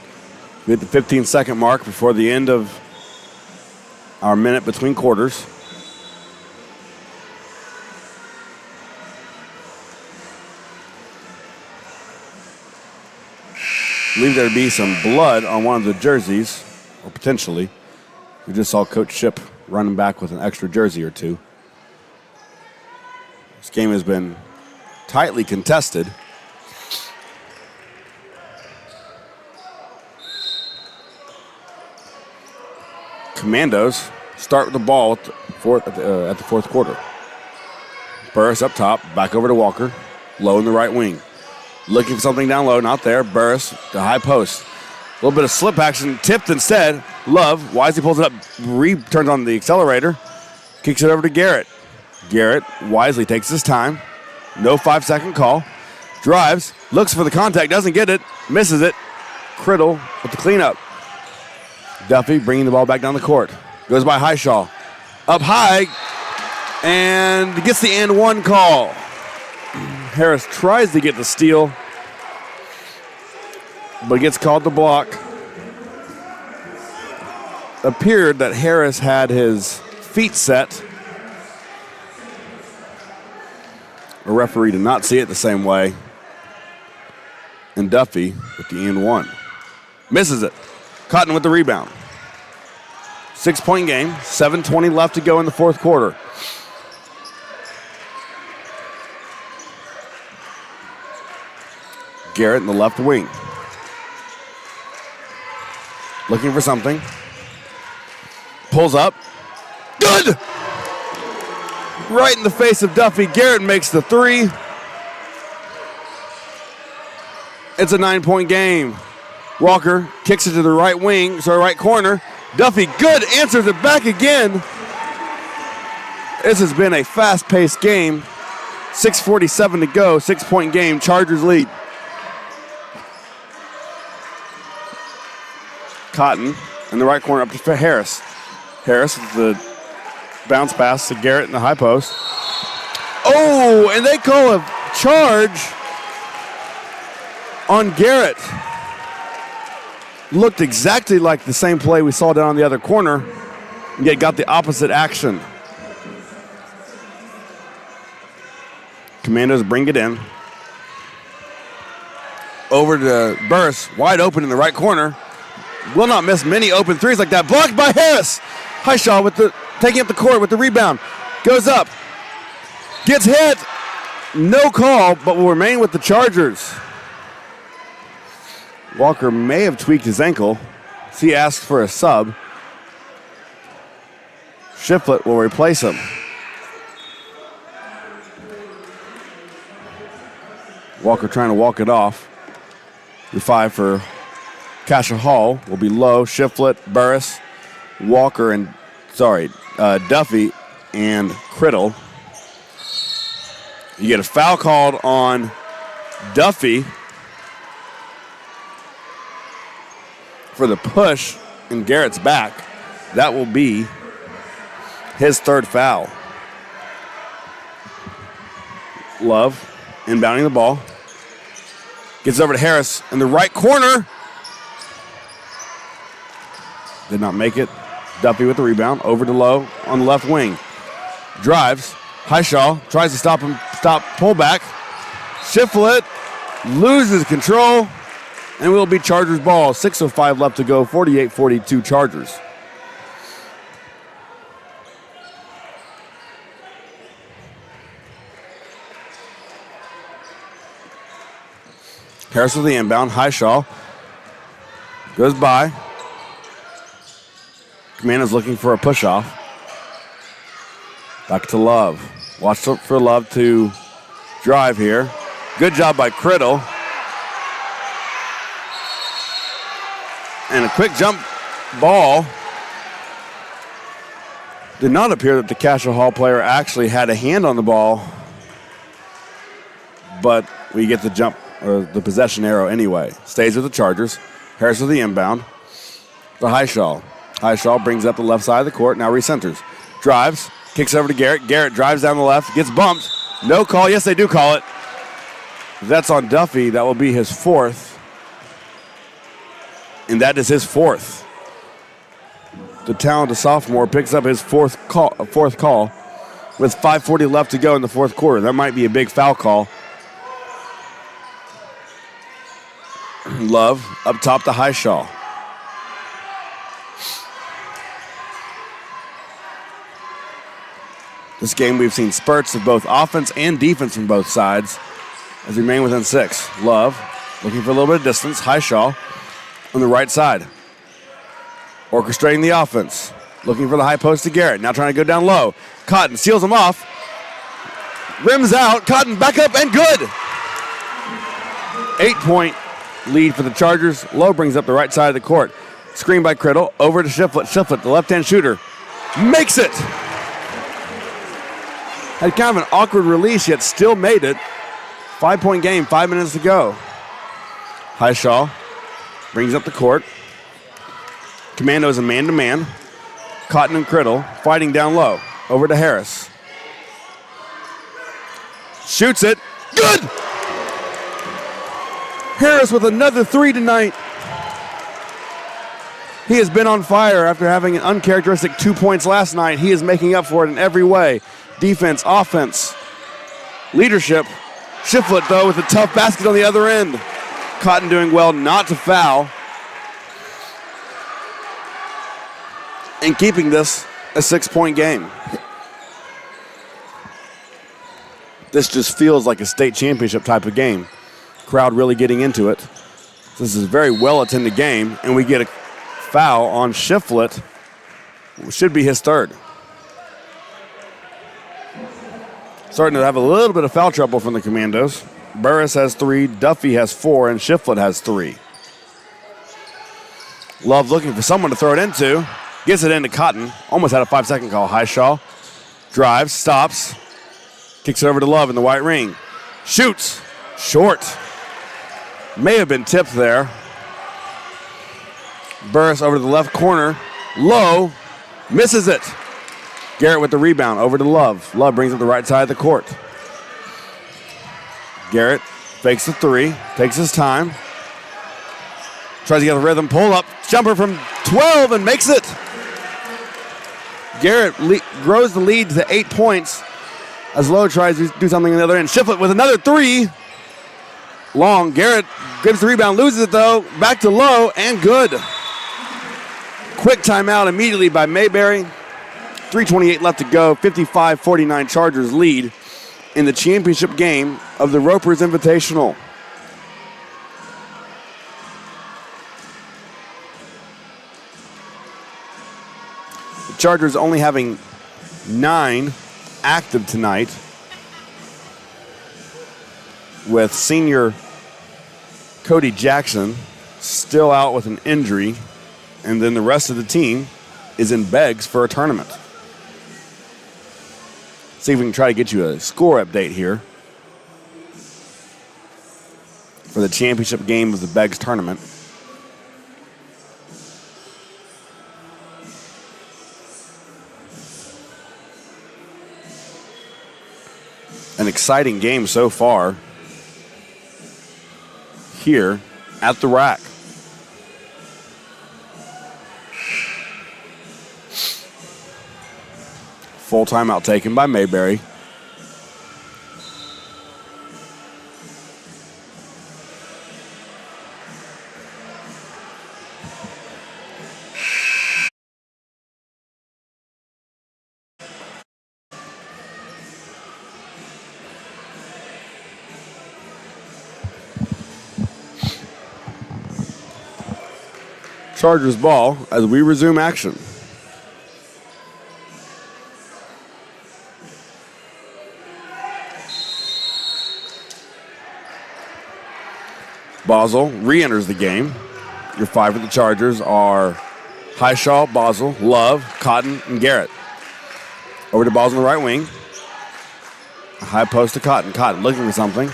We hit the 15-second mark before the end of our minute between quarters. I believe there to be some blood on one of the jerseys, or potentially. We just saw Coach Ship running back with an extra jersey or two. This game has been tightly contested. Commandos start with the ball at the fourth quarter. Burris up top, back over to Walker. Low in the right wing. Looking for something down low, not there. Burris, the high post. A little bit of slip action, tipped instead. Love, Wisely pulls it up, turns on the accelerator. Kicks it over to Garrett. Garrett wisely takes his time. No 5-second call. Drives, Looks for the contact, doesn't get it, misses it. Criddle with the cleanup. Duffy bringing the ball back down the court. Goes by Highshaw. Up high, and gets the and one call. Harris tries to get the steal, but gets called to block. Appeared that Harris had his feet set. A referee did not see it the same way. And Duffy with the and one. Misses it. Cotton with the rebound. 6-point game, 7:20 left to go in the fourth quarter. Garrett in the left wing. Looking for something. Pulls up. Good! Right in the face of Duffy. Garrett makes the three. It's a 9-point game. Walker kicks it to the right wing, right corner. Duffy, good, answers it back again. This has been a fast-paced game. 6:47 to go, 6-point game, Chargers lead. Cotton in the right corner up to Harris. Harris with the bounce pass to Garrett in the high post. Oh, and they call a charge on Garrett. Looked exactly like the same play we saw down on the other corner, yet got the opposite action. Commandos bring it in. Over to Burris, wide open in the right corner. Will not miss many open threes like that. Blocked by Harris. Highshaw with taking up the court with the rebound. Goes up. Gets hit. No call, but will remain with the Chargers. Walker may have tweaked his ankle. He asked for a sub. Shiflett will replace him. Walker trying to walk it off. The 5 for Cascia Hall will be low. Shiflett, Burris, Walker, and Duffy and Criddle. You get a foul called on Duffy for the push in Garrett's back. That will be his third foul. Love inbounding the ball. Gets over to Harris in the right corner. Did not make it. Duffy with the rebound. Over to Lowe on the left wing. Drives. Highshaw tries to stop him. Pullback. Shiflett loses control. And will be Chargers ball. 6:05 left to go. 48-42 Chargers. Harris with the inbound. Highshaw goes by. Commando's looking for a push-off. Back to Love. Watch for Love to drive here. Good job by Criddle. And a quick jump ball. Did not appear that the Cascia Hall player actually had a hand on the ball. But we get the jump, or the possession arrow anyway. Stays with the Chargers. Harris with the inbound. The Highshaw. Highshaw brings up the left side of the court, now recenters. Drives, kicks over to Garrett. Garrett drives down the left, gets bumped. No call. Yes, they do call it. That's on Duffy. That will be his fourth. And that is his fourth. The talented sophomore picks up his fourth call with 5:40 left to go in the fourth quarter. That might be a big foul call. Love up top to Highshaw. This game we've seen spurts of both offense and defense from both sides as we remain within 6. Love looking for a little bit of distance. Highshaw on the right side. Orchestrating the offense. Looking for the high post to Garrett. Now trying to go down low. Cotton seals him off. Rims out. Cotton back up and good. 8-point lead for the Chargers. Lowe brings up the right side of the court. Screen by Criddle. Over to Shiflett. Shiflett, the left-hand shooter. Makes it. Had kind of an awkward release, yet still made it. 5-point game, 5 minutes to go. Highshaw brings up the court. Commandos a man-to-man. Cotton and Criddle fighting down low. Over to Harris. Shoots it. Good! Harris with another 3 tonight. He has been on fire after having an uncharacteristic 2 points last night. He is making up for it in every way. Defense, offense, leadership. Shiflett, though, with a tough basket on the other end. Cotton doing well not to foul. And keeping this a 6-point game. This just feels like a state championship type of game. Crowd really getting into it. This is a very well-attended game, and we get a foul on Shiflett. Should be his third. Starting to have a little bit of foul trouble from the Commandos. Burris has 3, Duffy has 4, and Shiflett has 3. Love looking for someone to throw it into. Gets it into Cotton. Almost had a 5-second call. Highshaw drives, stops, kicks it over to Love in the white ring. Shoots. Short. May have been tipped there. Burris over to the left corner. Low. Misses it. Garrett with the rebound. Over to Love. Love brings it to the right side of the court. Garrett fakes the 3. Takes his time. Tries to get the rhythm. Pull up. Jumper from 12 and makes it. Garrett grows the lead to 8 points as Lowe tries to do something on the other end. Shiflett with another 3. Long. Garrett grabs the rebound, loses it though. Back to Lowe and good. Quick timeout immediately by Mayberry. 3:28 left to go. 55-49 Chargers lead in the championship game of the Ropers Invitational. The Chargers only having 9 active tonight, with senior Cody Jackson still out with an injury, and then the rest of the team is in Beggs for a tournament. See if we can try to get you a score update here for the championship game of the Beggs tournament. An exciting game so far here at the rack. Full timeout taken by Mayberry. Chargers ball as we resume action. Basel re-enters the game. Your 5 for the Chargers are Highshaw, Basel, Love, Cotton, and Garrett. Over to Basel on the right wing. A high post to Cotton. Cotton looking for something.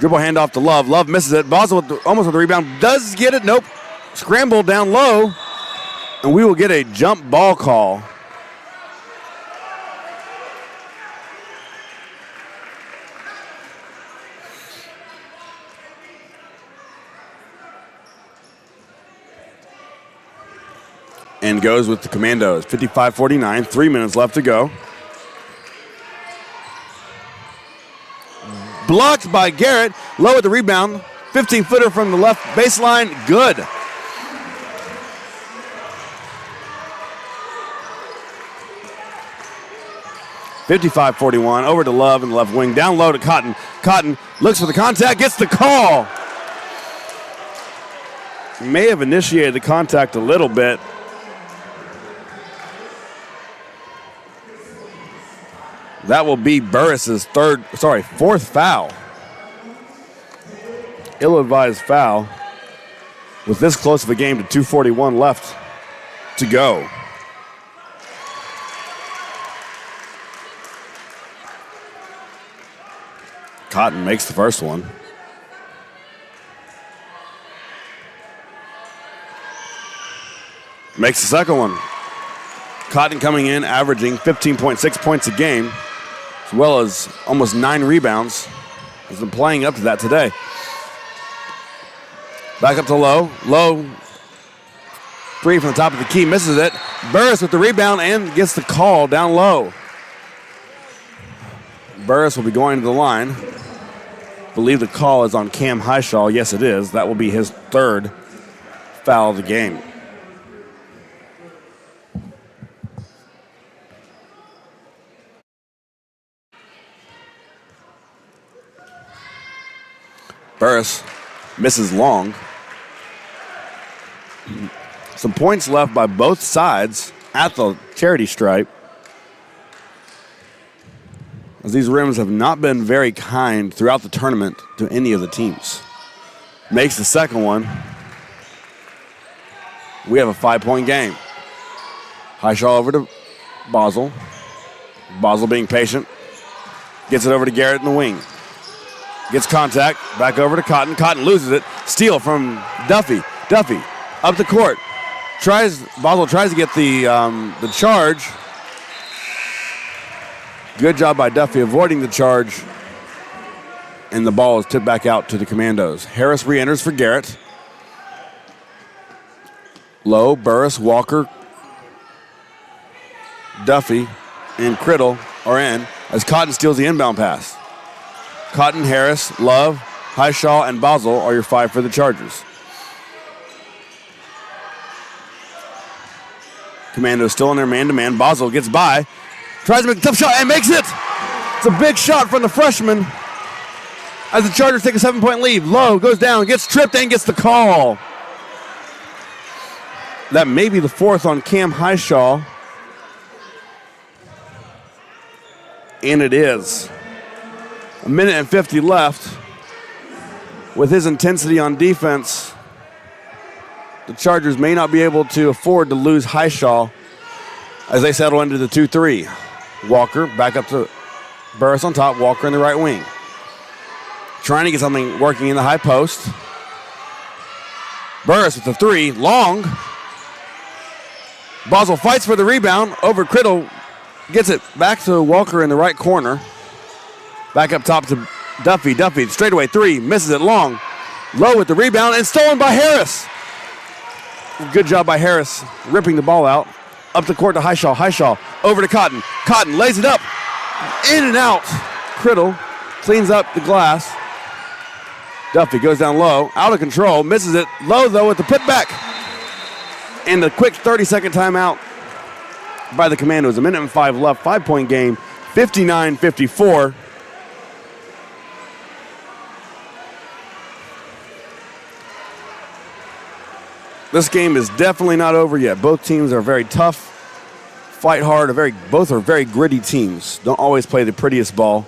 Dribble handoff to Love. Love misses it. Basel almost with the rebound. Does get it. Nope. Scramble down low. And we will get a jump ball call. And goes with the Commandos. 55-49, 3 minutes left to go. Blocked by Garrett. Low at the rebound. 15-footer from the left baseline. Good. (55-41) over to Love in the left wing. Down low to Cotton. Cotton looks for the contact. Gets the call. May have initiated the contact a little bit. That will be Burris's fourth foul. Ill-advised foul with this close of a game to 2:41 left to go. Cotton makes the first one. Makes the second one. Cotton coming in, averaging 15.6 points a game, as well as almost 9 rebounds. Has been playing up to that today. Back up to Lowe. Lowe, 3 from the top of the key, misses it. Burris with the rebound and gets the call down low. Burris will be going to the line. Believe the call is on Cam Highshaw. Yes, it is. That will be his 3rd foul of the game. Burris misses long. Some points left by both sides at the charity stripe, as these rims have not been very kind throughout the tournament to any of the teams. Makes the second one. We have a 5-point game. Highshaw over to Basel. Basel being patient. Gets it over to Garrett in the wing. Gets contact, back over to Cotton. Cotton loses it. Steal from Duffy. Duffy up the court. Basel tries to get the charge. Good job by Duffy avoiding the charge. And the ball is tipped back out to the Commandos. Harris re-enters for Garrett. Lowe, Burris, Walker, Duffy, and Criddle are in as Cotton steals the inbound pass. Cotton, Harris, Love, Highshaw, and Basel are your 5 for the Chargers. Commandos still in their man-to-man. Basel gets by, tries to make a tough shot, and makes it! It's a big shot from the freshman as the Chargers take a 7-point lead. Lowe goes down, gets tripped, and gets the call. That may be the 4th on Cam Highshaw. And it is. 1:50 left. With his intensity on defense, the Chargers may not be able to afford to lose Highshaw as they settle into the 2-3. Walker back up to Burris on top. Walker in the right wing. Trying to get something working in the high post. Burris with the 3. Long. Basel fights for the rebound over Criddle. Gets it back to Walker in the right corner. Back up top to Duffy. Duffy, straightaway 3, misses it long. Low with the rebound and stolen by Harris. Good job by Harris, ripping the ball out. Up the court to Highshaw. Highshaw over to Cotton. Cotton lays it up. In and out. Criddle cleans up the glass. Duffy goes down low, out of control, misses it. Low, though, with the putback. And the quick 30-second timeout by the Commandos. 1:05 left, 5-point game, 59-54. This game is definitely not over yet. Both teams are very tough, fight hard. Both are very gritty teams. Don't always play the prettiest ball,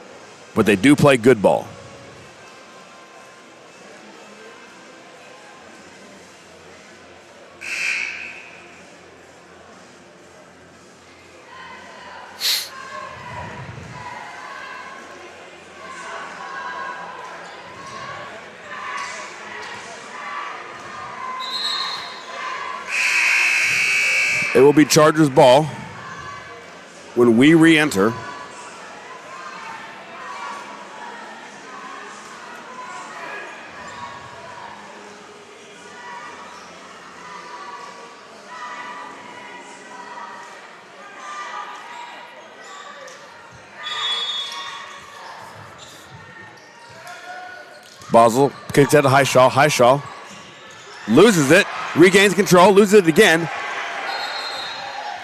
but they do play good ball. It will be Chargers ball when we re-enter. Basel kicks out to Highshaw. Highshaw loses it, regains control, loses it again.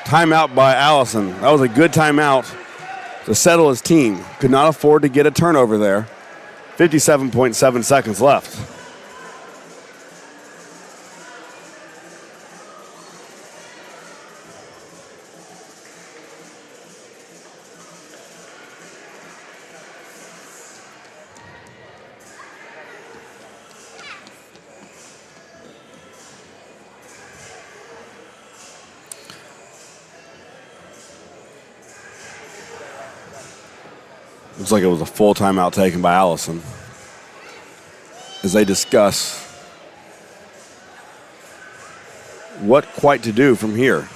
Timeout by Allison. That was a good timeout to settle his team. Could not afford to get a turnover there. 57.7 seconds left. Looks like it was a full timeout taken by Allison as they discuss what quite to do from here.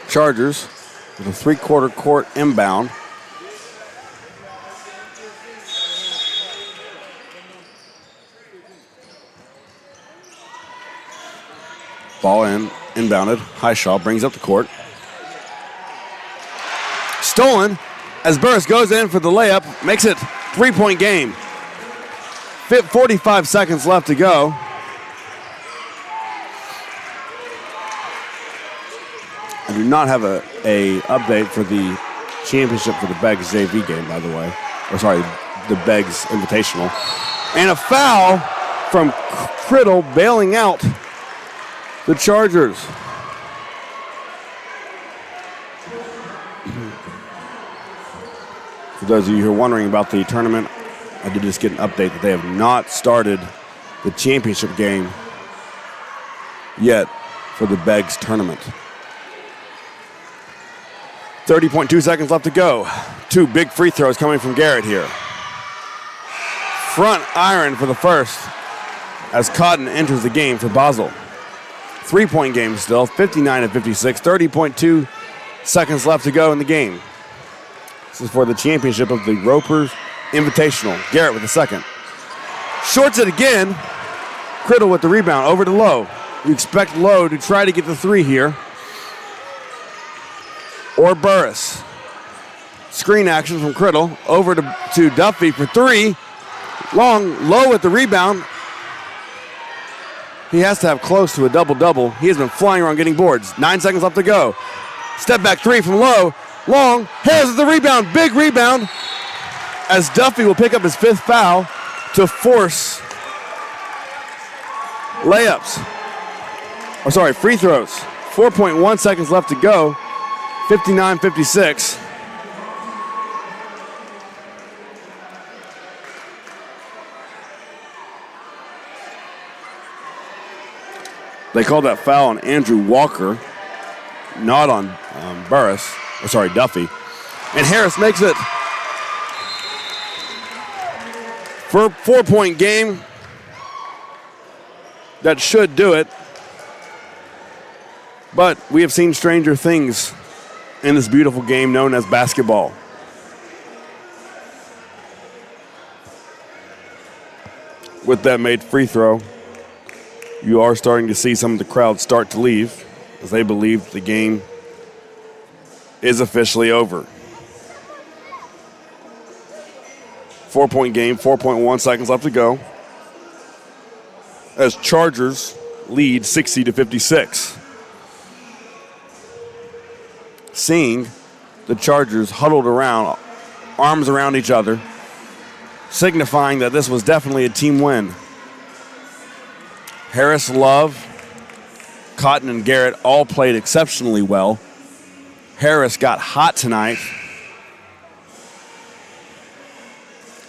Chargers with a three-quarter court inbound. Ball inbounded. Highshaw brings up the court. Stolen as Burris goes in for the layup, makes it three-point game. 45 seconds left to go. I do not have a update for the championship for the Beggs JV game, by the way. Or sorry, the Beggs Invitational. And a foul from Criddle bailing out the Chargers. For those of you who are wondering about the tournament, I did just get an update that they have not started the championship game yet for the Beggs tournament. 30.2 seconds left to go. Two big free throws coming from Garrett here. Front iron for the first as Cotton enters the game for Basel. 3-point game still, 59-56, 30.2 seconds left to go in the game. This is for the championship of the Ropers Invitational. Garrett with the second. Shorts it again. Criddle with the rebound, over to Lowe. You expect Lowe to try to get the three here. Or Burris. Screen action from Criddle. Over to Duffy for three. Long, Lowe with the rebound. He has to have close to a double-double. He has been flying around getting boards. 9 seconds left to go. Step back three from Lowe. Long, Harris with the rebound. Big rebound. As Duffy will pick up his fifth foul to force layups. Oh, sorry, free throws. 4.1 seconds left to go. 59-56. They called that foul on Andrew Walker, not on Burris. Or sorry, Duffy. And Harris makes it for a 4-point game. That should do it. But we have seen stranger things in this beautiful game known as basketball. With that made free throw, you are starting to see some of the crowd start to leave as they believe the game is officially over. 4-point game, 4.1 seconds left to go. As Chargers lead 60-56. Seeing the Chargers huddled around, arms around each other, signifying that this was definitely a team win. Harris, Love, Cotton, and Garrett all played exceptionally well. Harris got hot tonight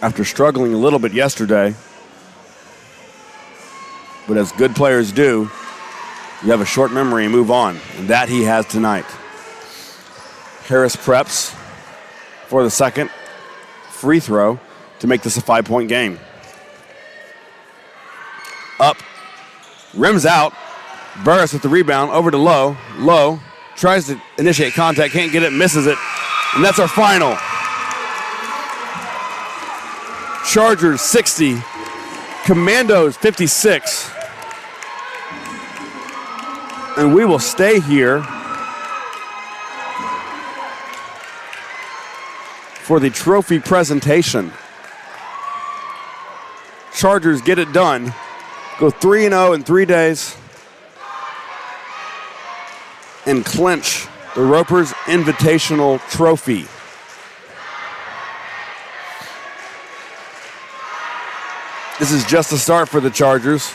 after struggling a little bit yesterday. But as good players do, you have a short memory and move on. And that he has tonight. Harris preps for the second free throw to make this a 5-point game. Up, rims out. Burris with the rebound, over to Lowe. Lowe tries to initiate contact, can't get it, misses it. And that's our final. Chargers 60, Commandos 56. And we will stay here for the trophy presentation. Chargers get it done. Go 3-0 in 3 days and clinch the Ropers Invitational Trophy. This is just a start for the Chargers,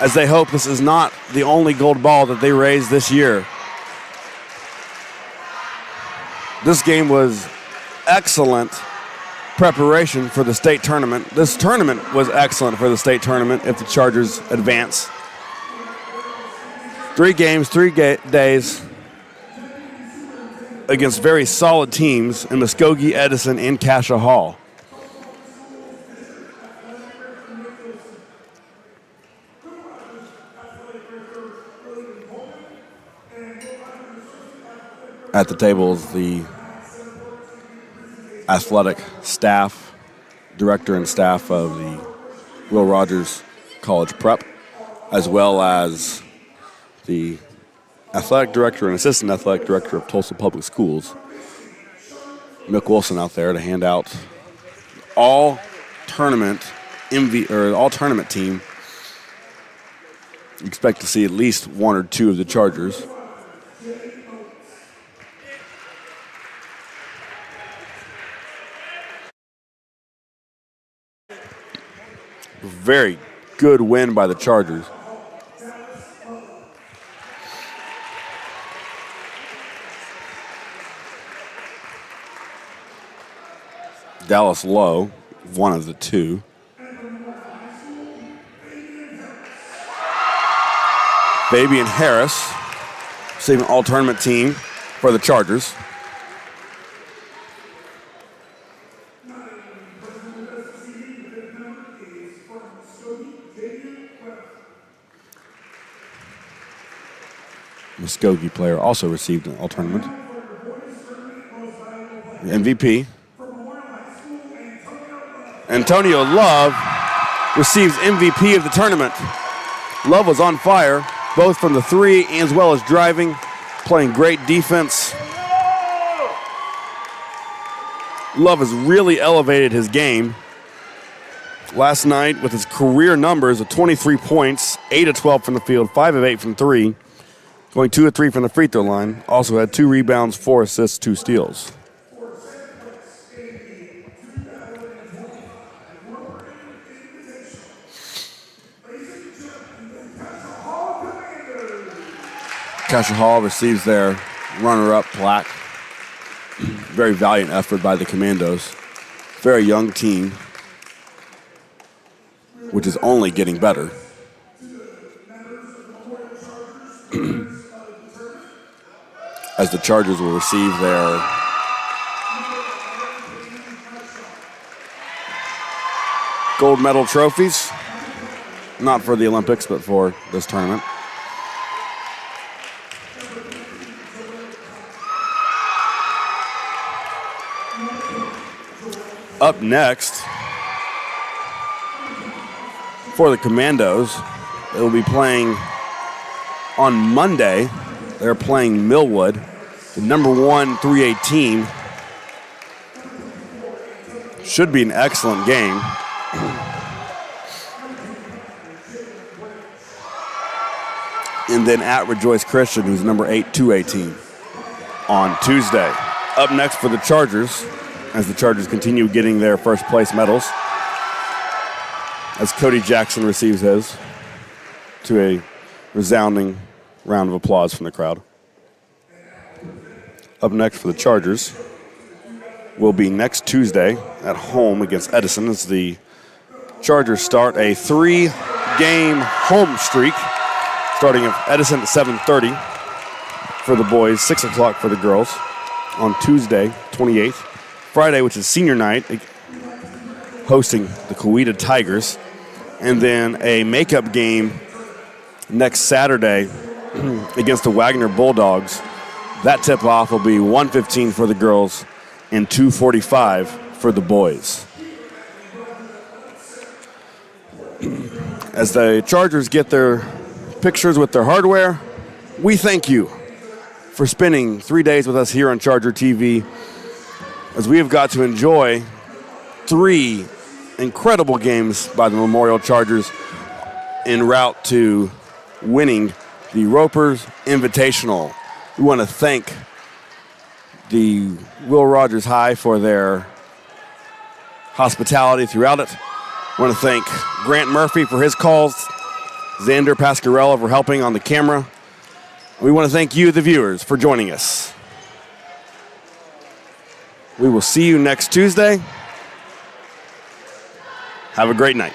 as they hope this is not the only gold ball that they raise this year. This game was excellent preparation for the state tournament. This tournament was excellent for the state tournament if the Chargers advance. 3 games, 3 days against very solid teams in Muskogee, Edison, and Cascia Hall. At the table is the athletic staff, director and staff of the Will Rogers College Prep, as well as the athletic director and assistant athletic director of Tulsa Public Schools, Mick Wilson, out there to hand out all tournament team. Expect to see at least 1 or 2 of the Chargers. Very good win by the Chargers. Dallas Lowe, one of the 2. Fabian Harris, receiving all-tournament team for the Chargers. Muskogee player also received an all-tournament. The MVP, Antonio Love, receives MVP of the tournament. Love was on fire, both from the 3 as well as driving, playing great defense. Love has really elevated his game. Last night, with his career numbers of 23 points, 8 of 12 from the field, 5 of 8 from 3, going 2 of 3 from the free throw line. Also had 2 rebounds, 4 assists, 2 steals. Cascia Hall receives their runner-up plaque. Very valiant effort by the Commandos. Very young team, which is only getting better. As the Chargers will receive their gold medal trophies, not for the Olympics, but for this tournament. Up next, for the Commandos, they will be playing on Monday. They're playing Millwood, the number 1 3A team. Should be an excellent game. And then at Rejoice Christian, who's number 8 2A team, on Tuesday. Up next for the Chargers, as the Chargers continue getting their first place medals, as Cody Jackson receives his, to a resounding round of applause from the crowd. Up next for the Chargers will be next Tuesday at home against Edison, as the Chargers start a 3-game home streak, starting at Edison at 7:30 for the boys, 6 o'clock for the girls on Tuesday, 28th. Friday, which is senior night, hosting the Coweta Tigers, and then a makeup game next Saturday against the Wagner Bulldogs. That tip-off will be 1:15 for the girls and 2:45 for the boys. As the Chargers get their pictures with their hardware, we thank you for spending 3 days with us here on Charger TV, as we have got to enjoy 3 incredible games by the Memorial Chargers en route to winning the Ropers Invitational. We want to thank the Will Rogers High for their hospitality throughout it. I want to thank Grant Murphy for his calls, Xander Pascarella for helping on the camera. We want to thank you, the viewers, for joining us. We will see you next Tuesday. Have a great night.